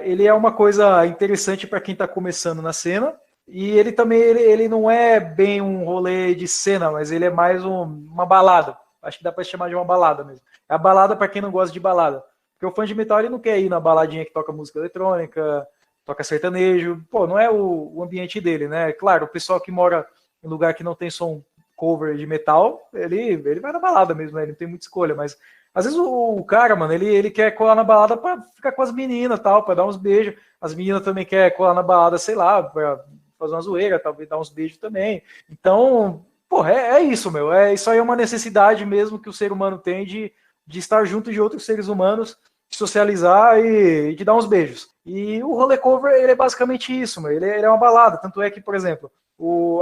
ele é uma coisa interessante para quem está começando na cena, e ele também ele não é bem um rolê de cena, mas ele é mais uma balada. Acho que dá para chamar de uma balada mesmo. É a balada para quem não gosta de balada. Porque o fã de metal ele não quer ir na baladinha que toca música eletrônica, toca sertanejo, pô, não é o ambiente dele, né? Claro, o pessoal que mora em lugar que não tem som cover de metal, ele vai na balada mesmo, né? Ele não tem muita escolha, mas às vezes o cara, mano, ele quer colar na balada pra ficar com as meninas, tal, pra dar uns beijos. As meninas também querem colar na balada, sei lá, pra fazer uma zoeira, talvez dar uns beijos também. Então, pô, é isso, meu. Isso aí é uma necessidade mesmo que o ser humano tem de estar junto de outros seres humanos, de socializar e de dar uns beijos. E o rolê cover, ele é basicamente isso, meu. Ele é uma balada. Tanto é que, por exemplo,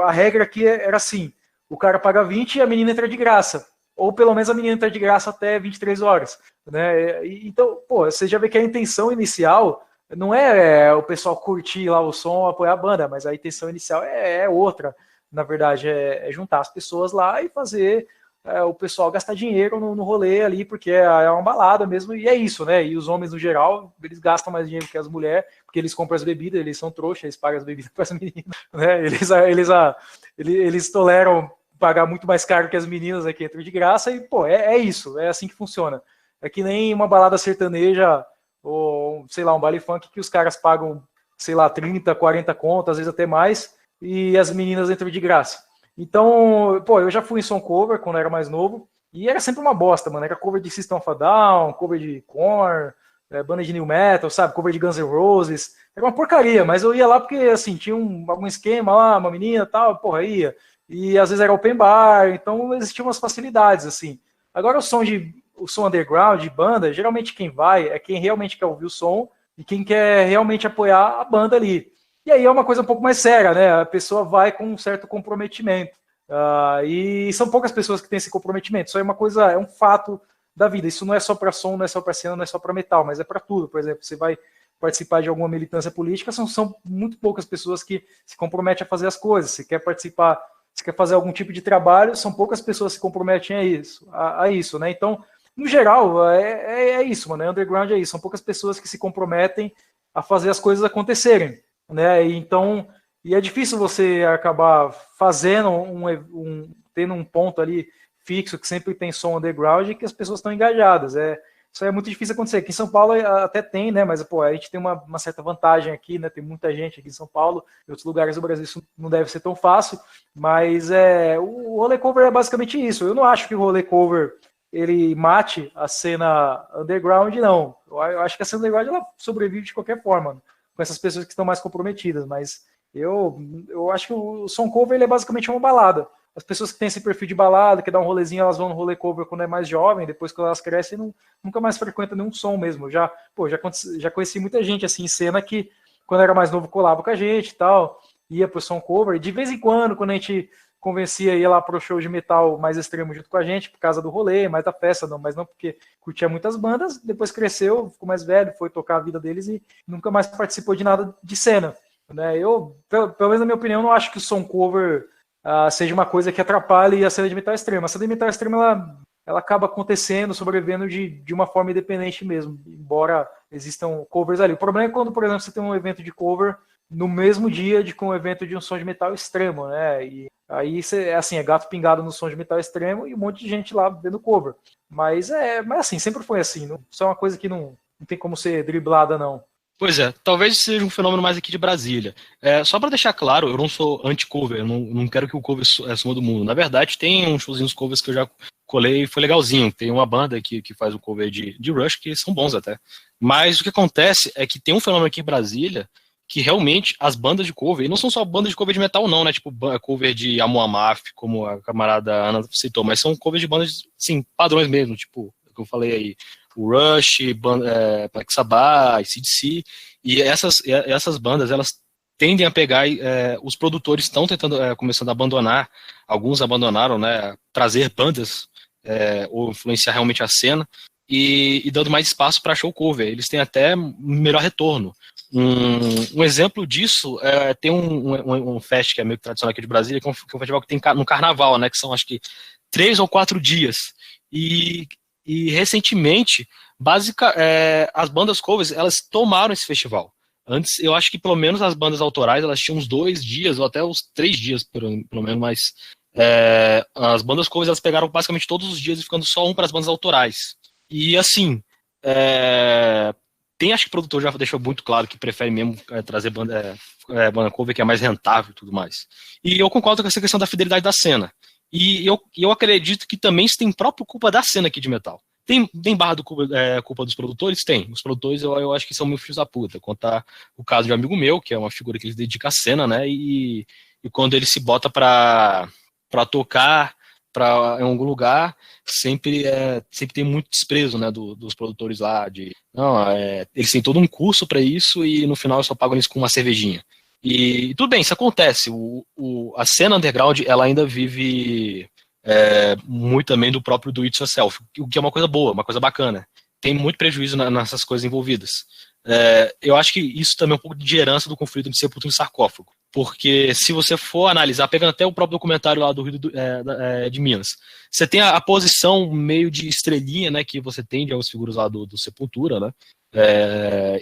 a regra aqui era assim: o cara paga 20 e a menina entra de graça. Ou pelo menos a menina entra de graça até 23 horas. Né? Então, pô, você já vê que a intenção inicial não é o pessoal curtir lá o som, apoiar a banda, mas a intenção inicial é outra. Na verdade, é juntar as pessoas lá e fazer o pessoal gastar dinheiro no rolê ali, porque é uma balada mesmo, e é isso, né? E os homens, no geral, eles gastam mais dinheiro que as mulheres, porque eles compram as bebidas, eles são trouxas, eles pagam as bebidas para as meninas, né? Eles toleram pagar muito mais caro que as meninas aqui entram de graça, e, pô, é isso, é assim que funciona. É que nem uma balada sertaneja, ou, sei lá, um baile funk que os caras pagam, sei lá, 30, 40 contas, às vezes até mais, e as meninas entram de graça. Então, pô, eu já fui em som cover quando eu era mais novo, e era sempre uma bosta, mano. Era cover de System of a Down, cover de Korn, banda de New Metal, sabe? Cover de Guns N' Roses. Era uma porcaria, mas eu ia lá porque, assim, tinha algum esquema lá, uma menina e tal, porra, ia. E às vezes era open bar, então existiam umas facilidades, assim. Agora o som underground, de banda, geralmente quem vai é quem realmente quer ouvir o som e quem quer realmente apoiar a banda ali. E aí é uma coisa um pouco mais séria, né? A pessoa vai com um certo comprometimento. E são poucas pessoas que têm esse comprometimento. Isso é uma coisa, é um fato da vida. Isso não é só para som, não é só para cena, não é só para metal, mas é para tudo. Por exemplo, você vai participar de alguma militância política, são muito poucas pessoas que se comprometem a fazer as coisas. Você quer participar, você quer fazer algum tipo de trabalho, são poucas pessoas que se comprometem a isso, né? Então, no geral, é isso, mano. Underground é isso. São poucas pessoas que se comprometem a fazer as coisas acontecerem, né? E é difícil você acabar fazendo tendo um ponto ali fixo que sempre tem som underground e que as pessoas estão engajadas. Isso é muito difícil acontecer. Aqui em São Paulo até tem, né? Mas pô, a gente tem uma certa vantagem aqui, né? Tem muita gente aqui em São Paulo. Em outros lugares do Brasil isso não deve ser tão fácil. Mas o rolê cover é basicamente isso. Eu não acho que o rolê cover ele mate a cena underground, não. Eu acho que a cena underground ela sobrevive de qualquer forma, com essas pessoas que estão mais comprometidas, mas Eu acho que o som cover ele é basicamente uma balada. As pessoas que têm esse perfil de balada, que dá um rolezinho, elas vão no rolê cover quando é mais jovem, depois que elas crescem, nunca mais frequentam nenhum som mesmo. Já conheci muita gente assim em cena que, quando era mais novo, colava com a gente e tal, ia pro som cover. E de vez em quando a gente convencia, ia lá pro show de metal mais extremo junto com a gente, por causa do rolê, mais da festa, mas não porque curtia muitas bandas. Depois cresceu, ficou mais velho, foi tocar a vida deles e nunca mais participou de nada de cena. Né? Pelo menos na minha opinião, não acho que o som cover seja uma coisa que atrapalhe a cena de metal extremo. A cena de metal extremo ela acaba acontecendo, sobrevivendo de uma forma independente mesmo, embora existam covers ali. O problema é quando, por exemplo, você tem um evento de cover no mesmo dia com um evento de um som de metal extremo, né? E aí é gato pingado no som de metal extremo e um monte de gente lá vendo cover. Mas assim, sempre foi assim. Isso é uma coisa que não tem como ser driblada, não. Pois é, talvez seja um fenômeno mais aqui de Brasília. Só para deixar claro, eu não sou anti-cover, eu não quero que o cover suma do mundo. Na verdade, tem uns showzinhos covers que eu já colei e foi legalzinho. Tem uma banda que faz o cover de Rush que são bons até. Mas o que acontece é que tem um fenômeno aqui em Brasília que realmente as bandas de cover, e não são só bandas de cover de metal não, né, tipo cover de Amon Amarth, como a camarada Ana citou, mas são covers de bandas, sim, padrões mesmo, tipo, o que eu falei aí, o Rush, Black Sabbath, AC/DC, e essas bandas, elas tendem a pegar, os produtores estão tentando, começando a abandonar, alguns abandonaram, né, trazer bandas, ou influenciar realmente a cena, e dando mais espaço para show cover, eles têm até melhor retorno. Um exemplo disso tem um fest que é meio tradicional aqui de Brasília, que é um festival que tem no carnaval, né, que são acho que 3 ou 4 dias, e recentemente, as bandas covers, elas tomaram esse festival. Antes, eu acho que pelo menos as bandas autorais, elas tinham uns 2 dias, ou até uns 3 dias, pelo menos, mas as bandas covers, elas pegaram basicamente todos os dias e ficando só um para as bandas autorais. E assim, acho que o produtor já deixou muito claro que prefere mesmo trazer banda cover que é mais rentável e tudo mais. E eu concordo com essa questão da fidelidade da cena. E eu acredito que também isso tem própria culpa da cena aqui de metal. Tem barra do culpa dos produtores? Tem. Os produtores eu acho que são meio filhos da puta. Contar o caso de um amigo meu, que é uma figura que ele dedica à cena, né? E quando ele se bota pra tocar em algum lugar, sempre tem muito desprezo, né, dos produtores lá. Eles têm todo um curso para isso e no final só pagam isso com uma cervejinha. E tudo bem, isso acontece. A cena underground, ela ainda vive muito também do próprio do it yourself, o que é uma coisa boa, uma coisa bacana. Tem muito prejuízo nessas coisas envolvidas. Eu acho que isso também é um pouco de herança do conflito de Sepultura e Sarcófago. Porque se você for analisar, pegando até o próprio documentário lá do Rio de Minas, você tem a posição meio de estrelinha, né, que você tem de algumas figuras lá do Sepultura, né?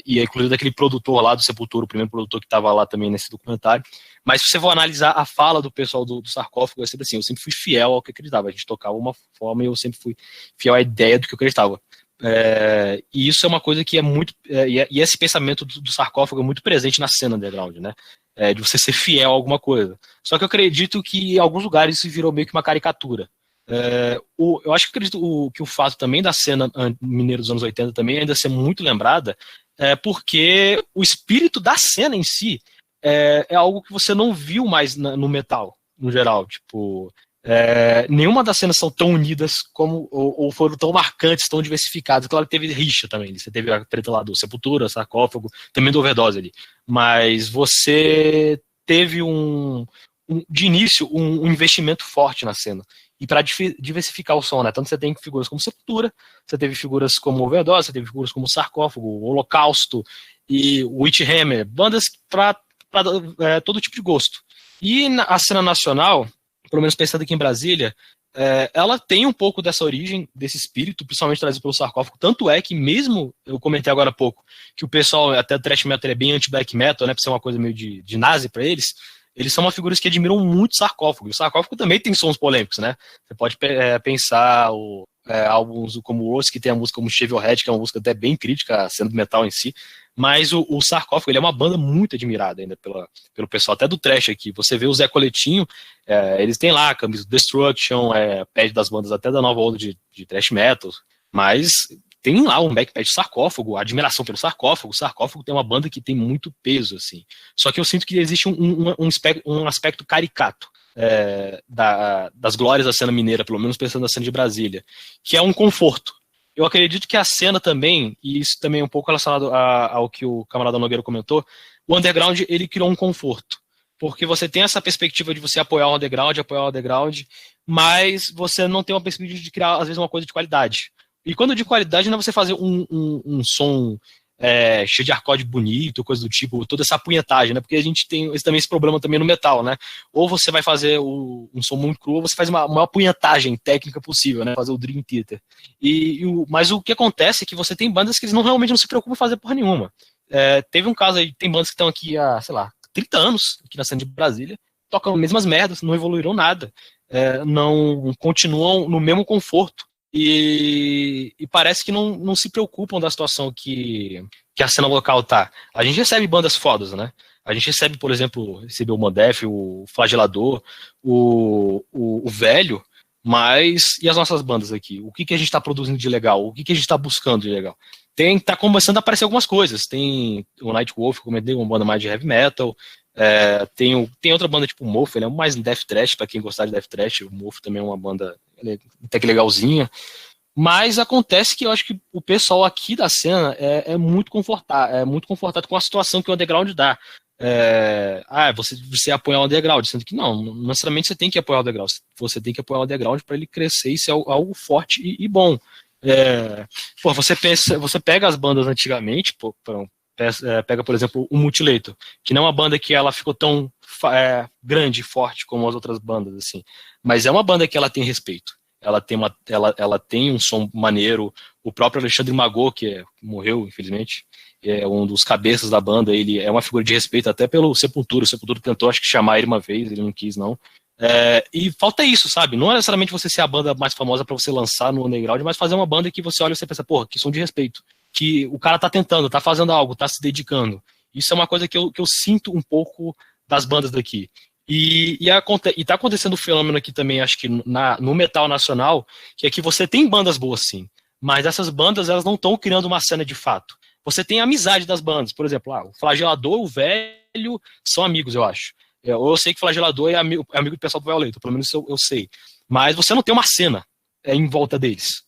E inclusive daquele produtor lá do Sepultura, o primeiro produtor que estava lá também nesse documentário. Mas se você for analisar a fala do pessoal do Sarcófago, é sempre assim, eu sempre fui fiel ao que eu acreditava. A gente tocava uma forma e eu sempre fui fiel à ideia do que eu acreditava. E isso é uma coisa que é muito... E esse pensamento do Sarcófago é muito presente na cena underground, né? De você ser fiel a alguma coisa. Só que eu acredito que em alguns lugares isso virou meio que uma caricatura. Eu acho que acredito que o fato também da cena mineira dos anos 80 também ainda ser muito lembrada porque o espírito da cena em si é algo que você não viu mais no metal, no geral. Tipo, nenhuma das cenas são tão unidas como ou foram tão marcantes, tão diversificadas. Claro que teve rixa também. Você teve a treta lá do Sepultura, Sarcófago, também do Overdose ali. Mas você teve de início um investimento forte na cena. E para diversificar o som, né? Tanto você tem figuras como Sepultura, você teve figuras como Overdose, você teve figuras como Sarcófago, Holocausto e Witchhammer, bandas para todo tipo de gosto. E a cena nacional, pelo menos pensando aqui em Brasília, ela tem um pouco dessa origem, desse espírito, principalmente trazido pelo Sarcófago. Tanto é que mesmo, eu comentei agora há pouco, que o pessoal, até o thrash metal é bem anti-black metal, né? Por ser uma coisa meio de nazi para eles. Eles são uma figuras que admiram muito Sarcófago. E o Sarcófago também tem sons polêmicos, né? Você pode pensar álbuns como o Rose, que tem a música como Shave Your Head, que é uma música até bem crítica à cena do metal em si. Mas o Sarcófago, ele é uma banda muito admirada ainda pelo pessoal, até do trash aqui. Você vê o Zé Coletinho, eles têm lá a camisa do Destruction, pede das bandas até da nova onda de thrash metal. Mas tem lá um backpatch Sarcófago, a admiração pelo Sarcófago. O Sarcófago tem uma banda que tem muito peso, assim. Só que eu sinto que existe um aspecto caricato das glórias da cena mineira, pelo menos pensando na cena de Brasília, que é um conforto. Eu acredito que a cena também, e isso também é um pouco relacionado ao que o camarada Nogueira comentou, o underground, ele criou um conforto. Porque você tem essa perspectiva de você apoiar o underground, mas você não tem uma perspectiva de criar, às vezes, uma coisa de qualidade. E quando eu digo qualidade, não é você fazer um som cheio de hardcore bonito, coisa do tipo, toda essa apunhetagem, né? Porque a gente tem esse problema também no metal, né? Ou você vai fazer um som muito cru, ou você faz uma apunhetagem técnica possível, né? Fazer o Dream Theater. Mas o que acontece é que você tem bandas que eles realmente não se preocupam em fazer porra nenhuma. Teve um caso aí, tem bandas que estão aqui há, sei lá, 30 anos, aqui na cena de Brasília, tocam as mesmas merdas, não evoluíram nada, não continuam no mesmo conforto. E parece que não se preocupam da situação que a cena local tá. A gente recebe bandas fodas, né? A gente recebe, por exemplo, recebeu o Modef, o Flagelador, o Velho, mas e as nossas bandas aqui? O que a gente tá produzindo de legal? O que a gente tá buscando de legal? Tá começando a aparecer algumas coisas. Tem o Nightwolf, como eu comentei, uma banda mais de heavy metal. Tem outra banda tipo o Mofo, ele é mais death thrash, pra quem gostar de death thrash. O Mofo também é uma banda até que legalzinha. Mas acontece que eu acho que o pessoal aqui da cena é muito confortado com a situação que o underground dá. Você apoiar o underground, sendo que não necessariamente você tem que apoiar o underground. Você tem que apoiar o underground para ele crescer e ser algo forte e bom. Você pega as bandas antigamente, pega, por exemplo, o Mutilator, que não é uma banda que ela ficou tão grande e forte como as outras bandas, assim. Mas é uma banda que ela tem respeito. Ela tem um som maneiro. O próprio Alexandre Magô, que morreu, infelizmente, é um dos cabeças da banda, ele é uma figura de respeito até pelo Sepultura. O Sepultura tentou, acho que, chamar ele uma vez, ele não quis, não. E falta isso, sabe? Não é necessariamente você ser a banda mais famosa para você lançar no underground, mas fazer uma banda que você olha e você pensa, porra, que som de respeito. Que o cara tá tentando, tá fazendo algo, tá se dedicando. Isso é uma coisa que eu sinto um pouco das bandas daqui. E tá acontecendo um fenômeno aqui também, acho que no metal nacional, que é que você tem bandas boas, sim, mas essas bandas, elas não estão criando uma cena de fato. Você tem a amizade das bandas, por exemplo, o Flagelador, o Velho, são amigos, eu acho. Eu sei que o Flagelador é amigo do pessoal do Violeta, pelo menos eu sei. Mas você não tem uma cena em volta deles.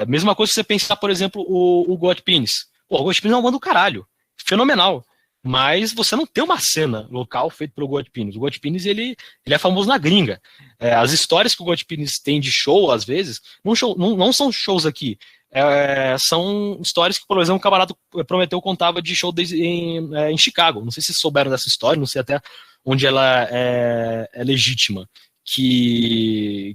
Mesma coisa se você pensar, por exemplo, o God Penis. O God Penis é uma banda do caralho, fenomenal. Mas você não tem uma cena local feita pelo God Penis. O God Penis, ele é famoso na gringa. As histórias que o God Penis tem de show, às vezes, não são shows aqui. São histórias que, por exemplo, o camarada Prometeu contava de show em Chicago. Não sei se vocês souberam dessa história, não sei até onde ela é legítima. Que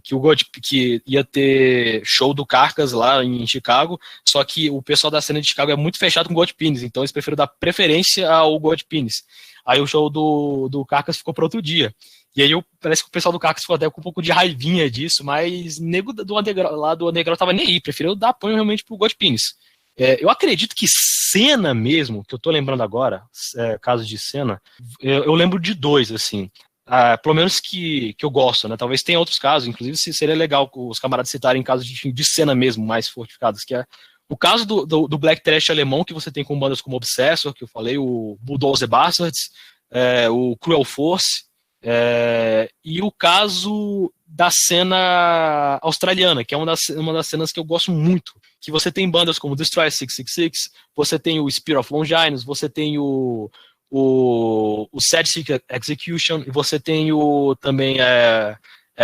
ia ter show do Carcass lá em Chicago, só que o pessoal da cena de Chicago é muito fechado com o God Penis, então eles preferem dar preferência ao God Penis. Aí o show do Carcass ficou para outro dia. E aí parece que o pessoal do Carcass ficou até com um pouco de raivinha disso, mas nego do underground tava nem aí, preferiu dar apoio realmente pro God Penis. Eu acredito que cena mesmo, que eu tô lembrando agora, caso de cena, eu lembro de dois, assim. Pelo menos que eu gosto, né? Talvez tenha outros casos, inclusive seria legal os camaradas citarem casos de cena mesmo, mais fortificados, que é o caso do Black Trash alemão, que você tem com bandas como Obsessor, que eu falei, o Bulldozer Bastards, o Cruel Force, e o caso da cena australiana, que é uma das cenas que eu gosto muito, que você tem bandas como Destroy 666, você tem o Spear of Longinus, você tem o Sad Sick Execution, e você tem também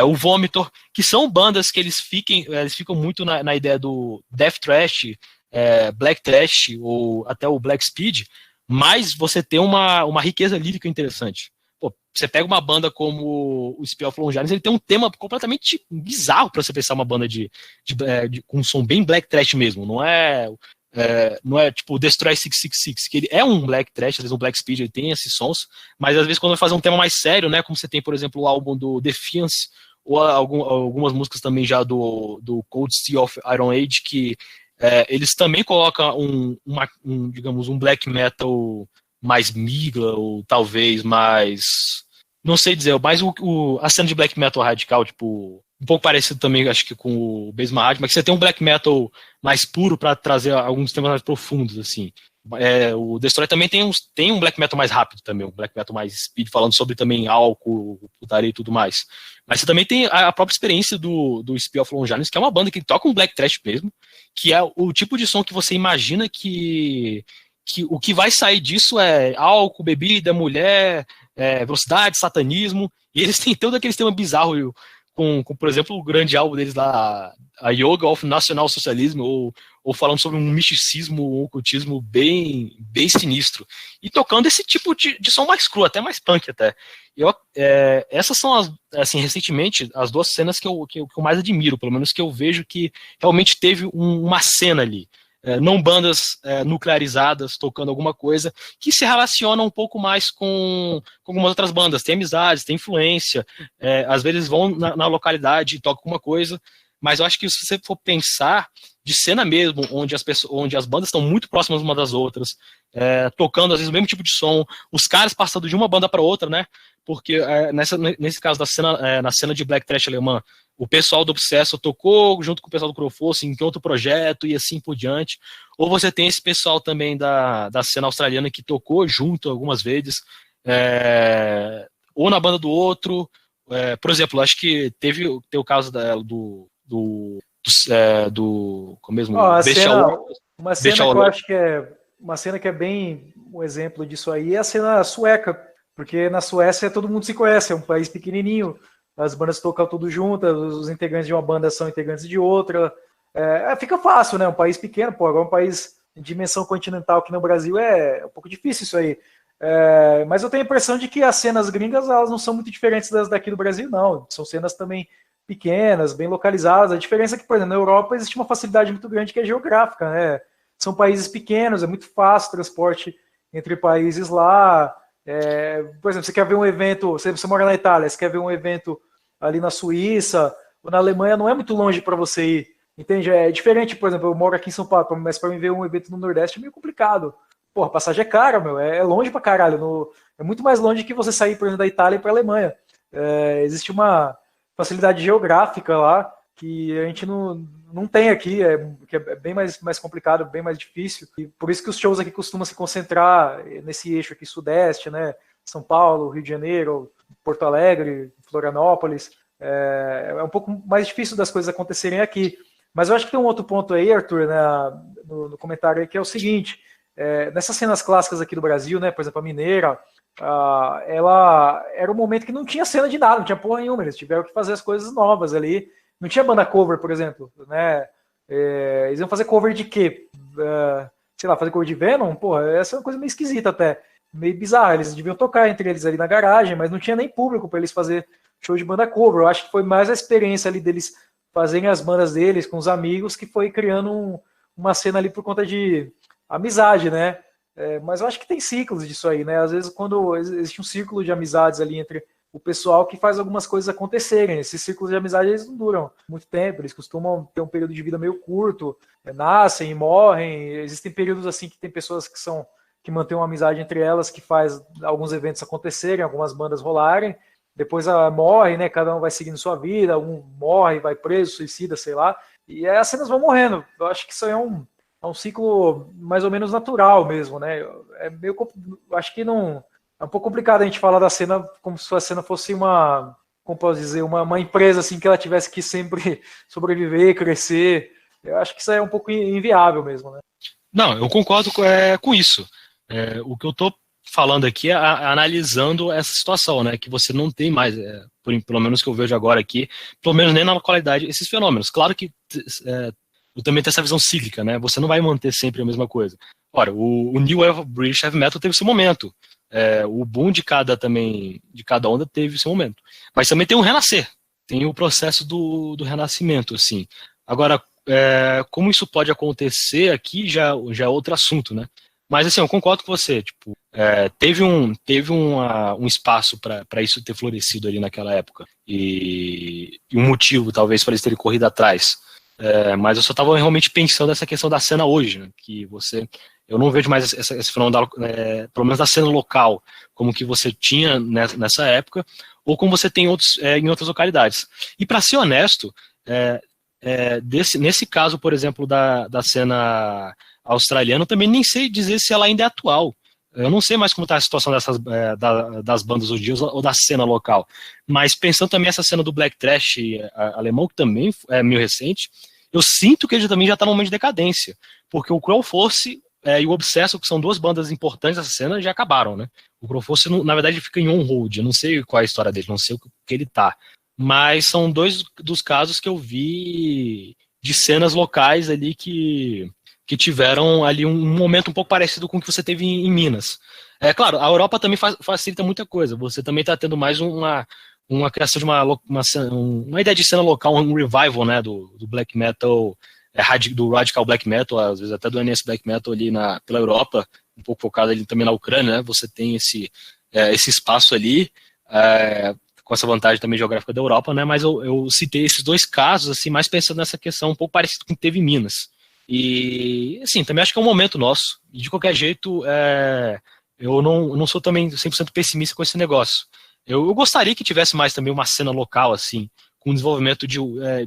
o Vomitor, que são bandas que eles ficam muito na ideia do Death Thrash, Black Thrash, ou até o Black Speed, mas você tem uma riqueza lírica interessante. Você pega uma banda como o Spear of Longinus, ele tem um tema completamente bizarro para você pensar uma banda com um som bem Black Thrash mesmo, não é tipo Destroy 666, que ele é um Black Trash, às vezes um Black Speed, ele tem esses sons, mas às vezes quando vai fazer um tema mais sério, né, como você tem, por exemplo, o álbum do Defiance, ou algumas músicas também já do Cold Steel of Iron Age, que eles também colocam digamos, um black metal mais migla, ou talvez mais, não sei dizer, mas a cena de black metal radical, tipo um pouco parecido também, acho que com o Basement Hard, mas que você tem um black metal mais puro para trazer alguns temas mais profundos, assim. O Destroy também tem um black metal mais rápido também, um black metal mais speed, falando sobre também álcool, putaria e tudo mais. Mas você também tem a própria experiência do Spear of Longinus, que é uma banda que toca um black thrash mesmo, que é o tipo de som que você imagina que o que vai sair disso é álcool, bebida, mulher, velocidade, satanismo, e eles têm todo aquele tema bizarro com, por exemplo, o grande álbum deles lá, a Yoga of National Socialism, ou falando sobre um misticismo, um ocultismo bem sinistro, e tocando esse tipo de som mais cru, até mais punk até. Essas são, assim, recentemente, as duas cenas que eu mais admiro, pelo menos que eu vejo que realmente teve uma cena ali. Não bandas nuclearizadas tocando alguma coisa que se relaciona um pouco mais com algumas outras bandas, tem amizades, tem influência, às vezes vão na localidade e tocam alguma coisa, mas eu acho que se você for pensar de cena mesmo, onde as bandas estão muito próximas uma das outras, tocando às vezes o mesmo tipo de som, os caras passando de uma banda para outra, né? Porque nesse caso da cena, na cena de black thrash alemã, o pessoal do Obsessor tocou junto com o pessoal do Crofosse em outro projeto e assim por diante. Ou você tem esse pessoal também da cena australiana que tocou junto algumas vezes, ou na banda do outro. Por exemplo, acho que teve o caso como mesmo? Uma cena que eu acho que é uma cena que é bem um exemplo disso aí é a cena sueca, porque na Suécia todo mundo se conhece, é um país pequenininho, as bandas tocam tudo juntas, os integrantes de uma banda são integrantes de outra, fica fácil, né? Um país pequeno, agora um país de dimensão continental que no Brasil é um pouco difícil isso aí. Mas eu tenho a impressão de que as cenas gringas elas não são muito diferentes das daqui do Brasil, não. São cenas também pequenas, bem localizadas. A diferença é que, por exemplo, na Europa existe uma facilidade muito grande que é geográfica, né? São países pequenos, é muito fácil o transporte entre países lá. Por exemplo, você quer ver um evento, você mora na Itália, você quer ver um evento ali na Suíça ou na Alemanha, não é muito longe para você ir, entende? É diferente, por exemplo, eu moro aqui em São Paulo, mas para mim ver um evento no Nordeste é meio complicado. Porra, a passagem é cara, meu, é longe pra caralho, é muito mais longe que você sair, por exemplo, da Itália para a Alemanha. Existe uma facilidade geográfica lá que a gente não tem aqui, que é bem mais complicado, bem mais difícil, e por isso que os shows aqui costumam se concentrar nesse eixo aqui sudeste, né? São Paulo, Rio de Janeiro, Porto Alegre, Florianópolis. É um pouco mais difícil das coisas acontecerem aqui. Mas eu acho que tem um outro ponto aí, Arthur, né, no comentário aí, que é o seguinte: nessas cenas clássicas aqui do Brasil, né, por exemplo, a Mineira, ela era um momento que não tinha cena de nada, não tinha porra nenhuma, eles tiveram que fazer as coisas novas ali. Não tinha banda cover, por exemplo, né? Eles iam fazer cover de quê? Sei lá, fazer cover de Venom? Porra, essa é uma coisa meio esquisita até, meio bizarra. Eles deviam tocar entre eles ali na garagem, mas não tinha nem público para eles fazer show de banda cover. Eu acho que foi mais a experiência ali deles fazerem as bandas deles com os amigos que foi criando uma cena ali por conta de amizade, né? Mas eu acho que tem ciclos disso aí, né? Às vezes quando existe um círculo de amizades ali entre o pessoal que faz algumas coisas acontecerem. Esses círculos de amizade eles não duram muito tempo, eles costumam ter um período de vida meio curto, nascem e morrem. Existem períodos assim que tem pessoas que mantêm uma amizade entre elas, que faz alguns eventos acontecerem, algumas bandas rolarem, depois morre, né? Cada um vai seguindo sua vida, um morre, vai preso, suicida, sei lá, e as cenas vão morrendo. Eu acho que isso aí é um ciclo mais ou menos natural mesmo, né? Eu acho que não. É um pouco complicado a gente falar da cena como se a cena fosse como posso dizer, uma empresa assim que ela tivesse que sempre sobreviver, crescer. Eu acho que isso é um pouco inviável mesmo, né? Não, eu concordo com isso. O que eu estou falando aqui é analisando essa situação, né? Que você não tem mais, pelo menos que eu vejo agora aqui, pelo menos nem na qualidade, esses fenômenos. Claro que eu também tenho essa visão cíclica, né? Você não vai manter sempre a mesma coisa. Ora, o New Wave of British Heavy Metal teve seu momento. O boom de cada onda teve seu momento. Mas também tem um renascer. Tem o processo do renascimento, assim. Agora, como isso pode acontecer aqui já é outro assunto, né? Mas, assim, eu concordo com você. Tipo, teve um espaço para isso ter florescido ali naquela época. E um motivo, talvez, para eles terem corrido atrás. Mas eu só estava realmente pensando nessa questão da cena hoje, né? Que você Eu não vejo mais esse fenômeno, pelo menos da cena local, como que você tinha nessa época, ou como você tem em outras localidades. E para ser honesto, nesse caso, por exemplo, da cena australiana, eu também nem sei dizer se ela ainda é atual. Eu não sei mais como está a situação das bandas hoje em dia, ou da cena local. Mas pensando também essa cena do Black Trash alemão, que também é meio recente, eu sinto que ele também já está num momento de decadência. Porque o Cruel Force e o Obsessor, que são duas bandas importantes dessa cena, já acabaram, né? O Cruel Force, na verdade, fica em on-hold. Eu não sei qual é a história dele, não sei o que ele tá. Mas são dois dos casos que eu vi de cenas locais ali que tiveram ali um momento um pouco parecido com o que você teve em Minas. Claro, a Europa também facilita muita coisa. Você também está tendo mais uma criação de uma ideia de cena local, um revival, né, do black metal, do radical black metal, às vezes até do NS black metal ali pela Europa, um pouco focado ali também na Ucrânia, né? Você tem esse espaço ali, com essa vantagem também geográfica da Europa, né? Mas eu citei esses dois casos, assim, mais pensando nessa questão um pouco parecida com o que teve em Minas. E, assim, também acho que é um momento nosso. E, de qualquer jeito, eu não sou também 100% pessimista com esse negócio. Eu gostaria que tivesse mais também uma cena local, assim, com o desenvolvimento de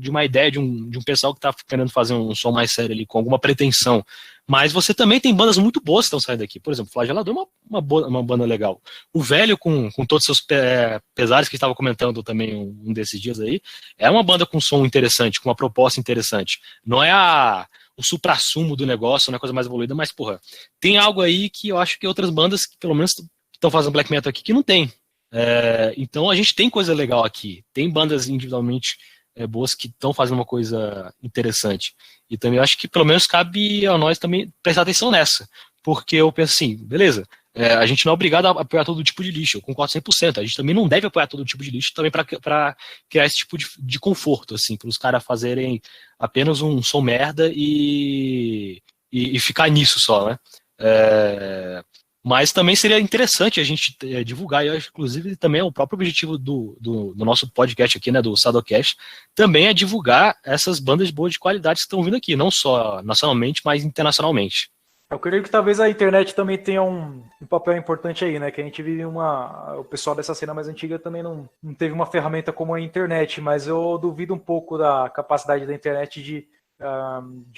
uma ideia de um pessoal que está querendo fazer um som mais sério ali, com alguma pretensão. Mas você também tem bandas muito boas que estão saindo daqui. Por exemplo, Flagelador é uma banda legal. O Velho, com todos os seus pesares, que estava comentando também um desses dias aí, é uma banda com som interessante, com uma proposta interessante. Não é o suprassumo do negócio, não é a coisa mais evoluída, mas, porra, tem algo aí que eu acho que outras bandas, que pelo menos estão fazendo black metal aqui, que não tem. Então a gente tem coisa legal aqui, tem bandas individualmente boas que estão fazendo uma coisa interessante, e também acho que pelo menos cabe a nós também prestar atenção nessa, porque eu penso assim, beleza, a gente não é obrigado a apoiar todo tipo de lixo, eu concordo 100%, a gente também não deve apoiar todo tipo de lixo também para criar esse tipo de conforto, assim, para os caras fazerem apenas um som merda e ficar nisso só, né? Mas também seria interessante a gente divulgar, e eu acho, inclusive, também é o próprio objetivo do nosso podcast aqui, né, do Sadocast, também é divulgar essas bandas boas de qualidade que estão vindo aqui, não só nacionalmente, mas internacionalmente. Eu creio que talvez a internet também tenha um papel importante aí, né, que a gente vive o pessoal dessa cena mais antiga também não teve uma ferramenta como a internet, mas eu duvido um pouco da capacidade da internet de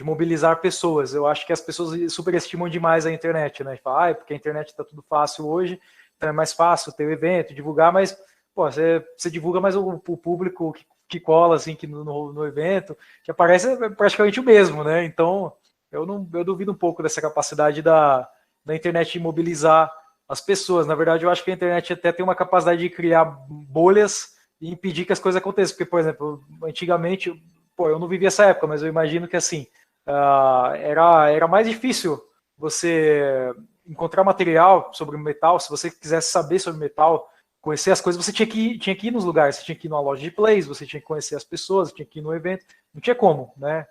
mobilizar pessoas. Eu acho que as pessoas superestimam demais a internet, né? Fala, porque a internet está tudo fácil hoje, então é mais fácil ter o evento, divulgar, mas pô, você divulga mais o público que cola assim, que no evento, que aparece é praticamente o mesmo, né? Então eu duvido um pouco dessa capacidade da internet de mobilizar as pessoas. Na verdade, eu acho que a internet até tem uma capacidade de criar bolhas e impedir que as coisas aconteçam. Porque, por exemplo, antigamente, eu não vivi essa época, mas eu imagino que assim era mais difícil você encontrar material sobre metal. Se você quisesse saber sobre metal, conhecer as coisas, você tinha que ir nos lugares, você tinha que ir numa loja de plays, você tinha que conhecer as pessoas, você tinha que ir no evento. Não tinha como, né?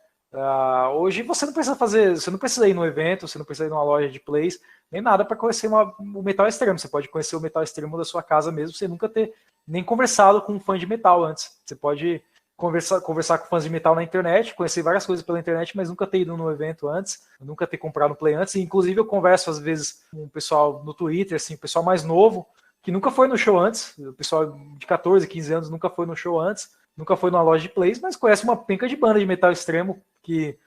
Hoje você não precisa ir no evento, você não precisa ir numa loja de plays, nem nada para conhecer o metal extremo. Você pode conhecer o metal extremo da sua casa mesmo, sem nunca ter nem conversado com um fã de metal antes. Você pode conversar com fãs de metal na internet, conhecer várias coisas pela internet, mas nunca ter ido no evento antes, nunca ter comprado no play antes. E, inclusive, eu converso às vezes com o pessoal no Twitter, assim, o pessoal mais novo, que nunca foi no show antes, o pessoal de 14, 15 anos nunca foi no show antes, nunca foi numa loja de plays, mas conhece uma penca de banda de metal extremo que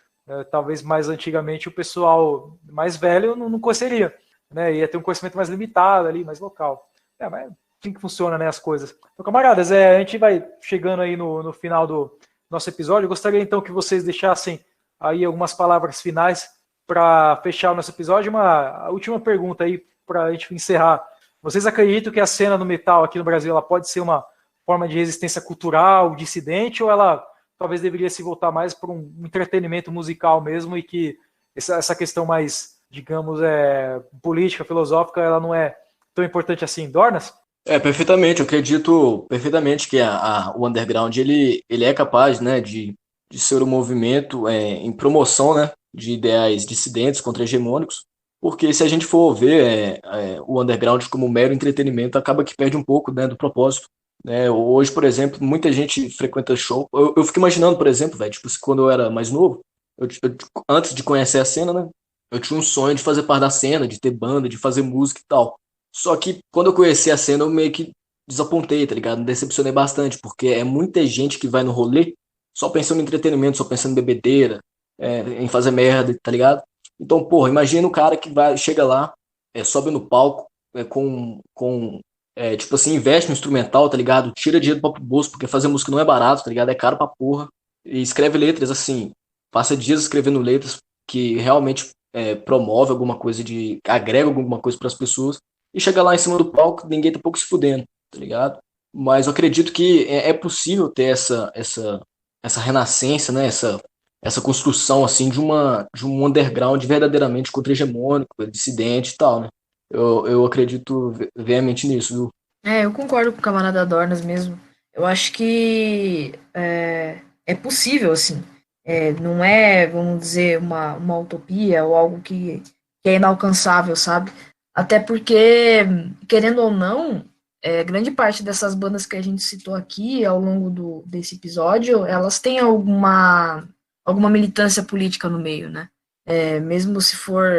talvez mais antigamente o pessoal mais velho não conheceria, né? Ia ter um conhecimento mais limitado ali, mais local. Mas assim que funciona, né, as coisas. Então, camaradas, a gente vai chegando aí no final do nosso episódio. Eu gostaria então que vocês deixassem aí algumas palavras finais para fechar o nosso episódio. A última pergunta aí para a gente encerrar. Vocês acreditam que a cena do metal aqui no Brasil ela pode ser uma forma de resistência cultural, dissidente, ou ela talvez deveria se voltar mais para um entretenimento musical mesmo, e que essa questão mais, digamos, política, filosófica, ela não é tão importante assim? Dornas? Perfeitamente. Eu acredito perfeitamente que o underground ele é capaz, né, de ser um movimento em promoção, né, de ideais dissidentes, contra-hegemônicos, porque se a gente for ver o underground como mero entretenimento, acaba que perde um pouco, né, do propósito. Hoje, por exemplo, muita gente frequenta show. Eu fico imaginando, por exemplo, velho, tipo, quando eu era mais novo, antes de conhecer a cena, né, eu tinha um sonho de fazer parte da cena, de ter banda, de fazer música e tal. Só que quando eu conheci a cena, eu meio que desapontei, tá ligado? Me decepcionei bastante, porque é muita gente que vai no rolê só pensando em entretenimento, só pensando em bebedeira, em fazer merda, tá ligado? Então, porra, imagina o cara que chega lá, sobe no palco, tipo assim, investe no instrumental, tá ligado? Tira dinheiro do próprio bolso, porque fazer música não é barato, tá ligado? É caro pra porra. E escreve letras assim, passa dias escrevendo letras que realmente promove alguma coisa agrega alguma coisa para as pessoas, e chega lá em cima do palco, ninguém tá pouco se fudendo, tá ligado? Mas eu acredito que é possível ter essa renascença, né? Essa construção assim de um underground verdadeiramente contra-hegemônico, dissidente e tal, né? Eu acredito veemente nisso, viu? Eu concordo com o camarada Dornas mesmo. Eu acho que é possível, assim. Não é, vamos dizer, uma utopia ou algo que é inalcançável, sabe? Até porque, querendo ou não, grande parte dessas bandas que a gente citou aqui ao longo desse episódio, elas têm alguma militância política no meio, né? Mesmo se for,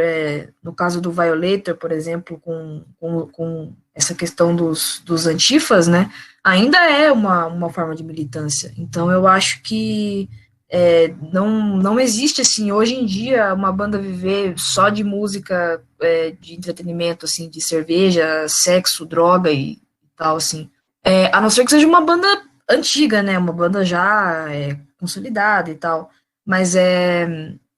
no caso do Violator, por exemplo, com essa questão dos antifas, né, ainda é uma forma de militância. Então, eu acho que não existe, assim, hoje em dia, uma banda viver só de música, de entretenimento, assim, de cerveja, sexo, droga e tal, assim. A não ser que seja uma banda antiga, né, uma banda já consolidada e tal. Mas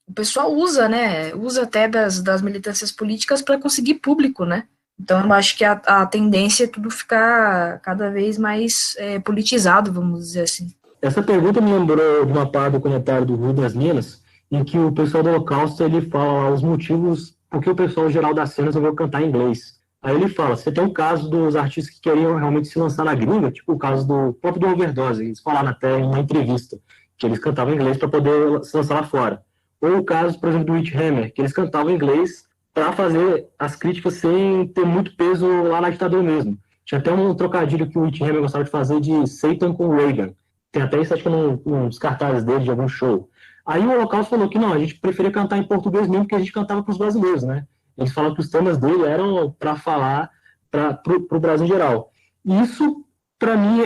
o pessoal usa, né? Usa até das militâncias políticas para conseguir público, né? Então eu acho que a tendência é tudo ficar cada vez mais politizado, vamos dizer assim. Essa pergunta me lembrou de uma parte do comentário do Rio das Minas, em que o pessoal do Holocausto ele fala os motivos por que o pessoal geral das cenas resolveu cantar em inglês. Aí ele fala, você tem o caso dos artistas que queriam realmente se lançar na gringa, tipo o caso do próprio do Overdose, eles falaram até em uma entrevista que eles cantavam em inglês para poder se lançar lá fora. Ou o caso, por exemplo, do Witchhammer, que eles cantavam em inglês para fazer as críticas sem ter muito peso lá na ditadura mesmo. Tinha até um trocadilho que o Witchhammer gostava de fazer de Satan com Reagan. Tem até isso, acho que nos cartazes dele de algum show. Aí o Holocausto falou que não, a gente preferia cantar em português mesmo, porque a gente cantava para os brasileiros, né? Eles falaram que os temas dele eram para falar para o Brasil em geral. E isso, para mim,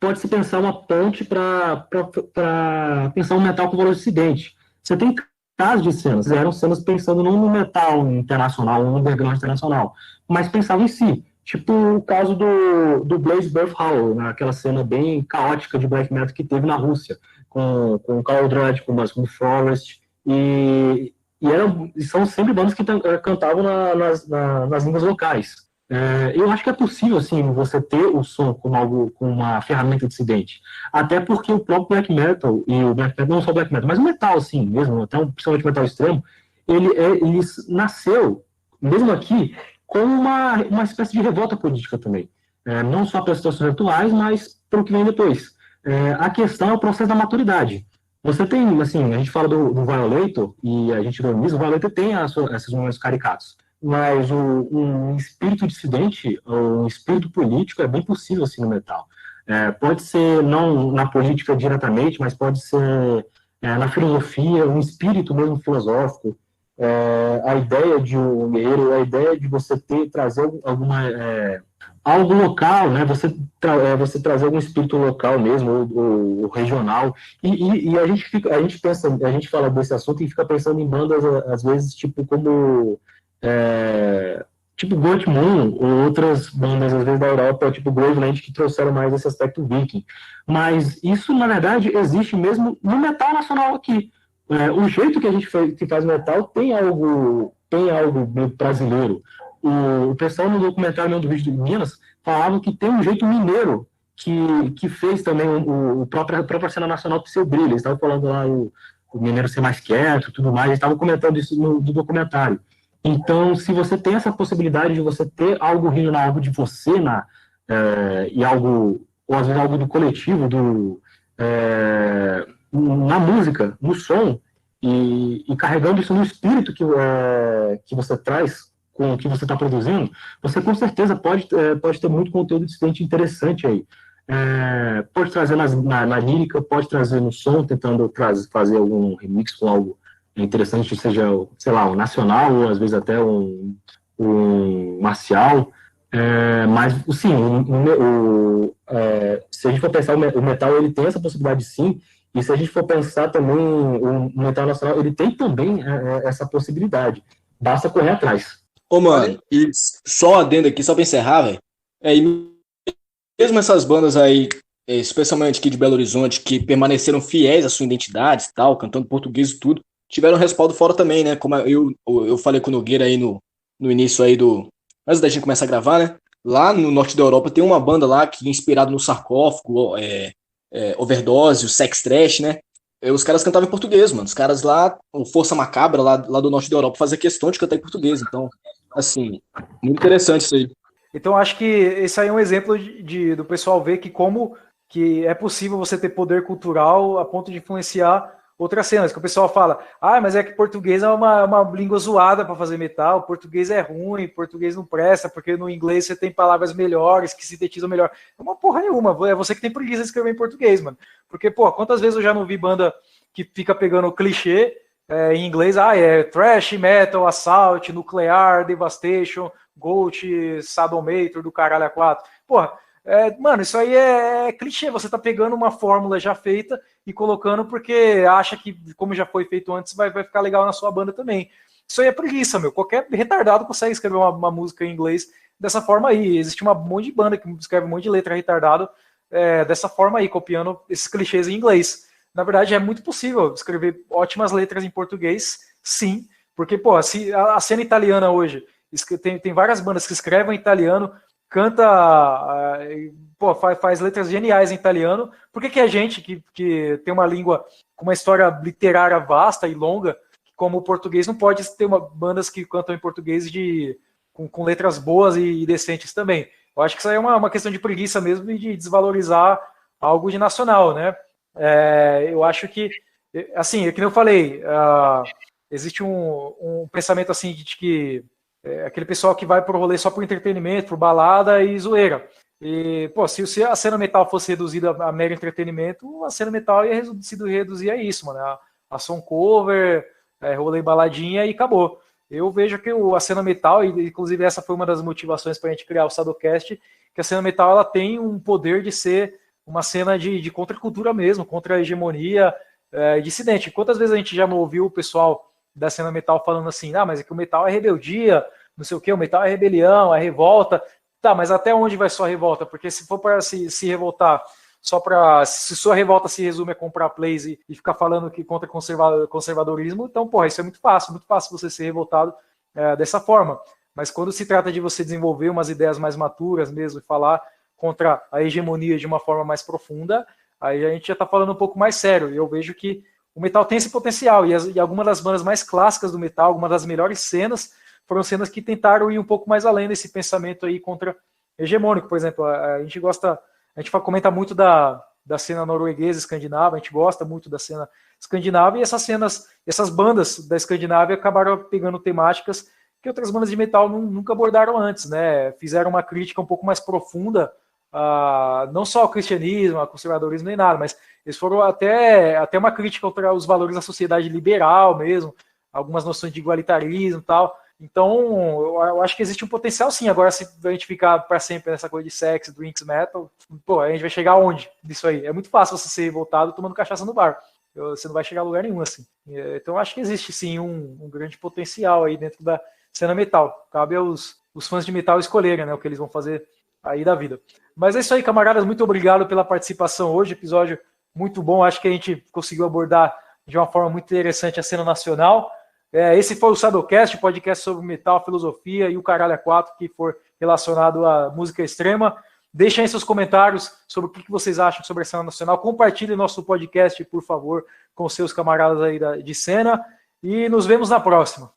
pode-se pensar uma ponte para pensar um metal com valor dissidente. Você tem casos de cenas, eram cenas pensando não no metal internacional, no underground internacional, mas pensavam em si. Tipo o caso do Blaze Birth Hollow, naquela cena bem caótica de black metal que teve na Rússia, com o Carl Dredd, com o Forest, e são sempre bandas que cantavam nas línguas locais. Eu acho que é possível, assim, você ter o som como uma ferramenta dissidente. Até porque o próprio black metal, e o black metal, não só o black metal, mas o metal, assim, mesmo, até principalmente o metal extremo, ele nasceu, mesmo aqui, com uma espécie de revolta política também. Não só para as situações atuais, mas para o que vem depois. A questão é o processo da maturidade. Você tem, assim, a gente fala do Violator, e a gente vê o Violator tem esses momentos caricatos. Mas um espírito dissidente, um espírito político é bem possível assim no metal. Pode ser não na política diretamente, mas pode ser na filosofia, um espírito mesmo filosófico. A ideia de um guerreiro, a ideia de você trazer algo local, né? Você trazer algum espírito local mesmo, ou regional. E a gente pensa, a gente fala desse assunto e fica pensando em bandas às vezes tipo como tipo Goat Moon, ou outras bandas, às vezes, da Europa, tipo Graveland, que trouxeram mais esse aspecto viking. Mas isso, na verdade, existe mesmo no metal nacional aqui. O jeito que a gente faz metal tem algo meio brasileiro. O pessoal no documentário do Vídeo de Minas falava que tem um jeito mineiro que fez também a própria cena nacional ter seu brilho. Eles estavam falando lá o mineiro ser mais quieto e tudo mais, eles estavam comentando isso no documentário. Então, se você tem essa possibilidade de você ter algo regional, algo de você e algo, ou às vezes algo do coletivo, na música, no som, e carregando isso no espírito que você traz com o que você está produzindo, você com certeza pode ter muito conteúdo dissidente interessante aí. Pode trazer na lírica, pode trazer no som, tentando fazer algum remix com algo é interessante que seja, sei lá, um nacional, ou às vezes até um marcial, mas, sim, se a gente for pensar, o metal, ele tem essa possibilidade, sim, e se a gente for pensar também, o metal nacional, ele tem também essa possibilidade, basta correr atrás. Ô, mano, e só um adendo aqui, só pra encerrar, velho, e mesmo essas bandas aí, especialmente aqui de Belo Horizonte, que permaneceram fiéis à sua identidade e tal, cantando português e tudo, tiveram respaldo fora também, né? Como eu falei com o Nogueira aí no início aí antes da gente começar a gravar, né? Lá no norte da Europa tem uma banda lá que é inspirada no Sarcófago, Overdose, o Sex Trash, né? Os caras cantavam em português, mano. Os caras lá, o Força Macabra, lá do norte da Europa, fazia questão de cantar em português. Então, assim, muito interessante isso aí. Então, acho que esse aí é um exemplo do pessoal ver que é possível você ter poder cultural a ponto de influenciar outras cenas, que o pessoal fala, mas é que português é uma língua zoada para fazer metal, português é ruim, português não presta, porque no inglês você tem palavras melhores, que sintetizam melhor. É uma porra nenhuma, é você que tem preguiça de escrever em português, mano. Porque, pô, quantas vezes eu já não vi banda que fica pegando clichê em inglês, é thrash, metal, assault, nuclear, devastation, Goat, Sadomator, do caralho a 4. Porra, mano, isso aí é clichê. Você tá pegando uma fórmula já feita e colocando porque acha que, como já foi feito antes, vai ficar legal na sua banda também. Isso aí é preguiça, meu. Qualquer retardado consegue escrever uma música em inglês dessa forma aí. Existe um monte de banda que escreve um monte de letra retardado dessa forma aí, copiando esses clichês em inglês. Na verdade, é muito possível escrever ótimas letras em português, sim. Porque, pô, se a cena italiana hoje... Tem várias bandas que escrevem em italiano, canta, faz letras geniais em italiano. Por que a gente, que tem uma língua com uma história literária vasta e longa, como o português, não pode ter bandas que cantam em português com letras boas e decentes também? Eu acho que isso aí é uma questão de preguiça mesmo e de desvalorizar algo de nacional, né? Eu acho que, assim, é que eu falei, existe um pensamento assim de que aquele pessoal que vai pro rolê só por entretenimento, por balada e zoeira. E, pô, se a cena metal fosse reduzida a mero entretenimento, a cena metal ia sido reduzir a isso, mano. A song cover, rolê baladinha e acabou. Eu vejo que a cena metal, e inclusive essa foi uma das motivações para a gente criar o Sadocast, que a cena metal ela tem um poder de ser uma cena de contracultura mesmo, contra a hegemonia dissidente. Quantas vezes a gente já não ouviu o pessoal da cena metal falando assim, mas é que o metal é rebeldia, não sei o que, o metal é rebelião, é revolta. Tá, mas até onde vai sua revolta? Porque se for para se revoltar, se sua revolta se resume a comprar plays e ficar falando que contra conservadorismo, então, porra, isso é muito fácil você ser revoltado dessa forma. Mas quando se trata de você desenvolver umas ideias mais maturas mesmo e falar contra a hegemonia de uma forma mais profunda, aí a gente já tá falando um pouco mais sério. E eu vejo que o metal tem esse potencial, e algumas das bandas mais clássicas do metal, algumas das melhores cenas, foram cenas que tentaram ir um pouco mais além desse pensamento aí contra hegemônico. Por exemplo, a gente comenta muito da cena norueguesa, escandinava, a gente gosta muito da cena escandinava, e essas bandas da Escandinávia acabaram pegando temáticas que outras bandas de metal nunca abordaram antes, né? Fizeram uma crítica um pouco mais profunda, não só ao cristianismo, ao conservadorismo, nem nada, mas eles foram até uma crítica contra os valores da sociedade liberal mesmo, algumas noções de igualitarismo e tal. Então, eu acho que existe um potencial sim. Agora, se a gente ficar para sempre nessa coisa de sexo, drinks, metal, pô, a gente vai chegar aonde disso aí? É muito fácil você ser revoltado tomando cachaça no bar. Você não vai chegar a lugar nenhum, assim. Então, eu acho que existe sim um grande potencial aí dentro da cena metal. Cabe aos fãs de metal escolherem, né, o que eles vão fazer aí da vida. Mas é isso aí, camaradas. Muito obrigado pela participação hoje. Episódio muito bom. Acho que a gente conseguiu abordar de uma forma muito interessante a cena nacional. Esse foi o Sadocast, podcast sobre metal, filosofia e o caralho a 4 que for relacionado à música extrema. Deixem aí seus comentários sobre o que vocês acham sobre a cena nacional. Compartilhem nosso podcast, por favor, com seus camaradas aí de cena. E nos vemos na próxima.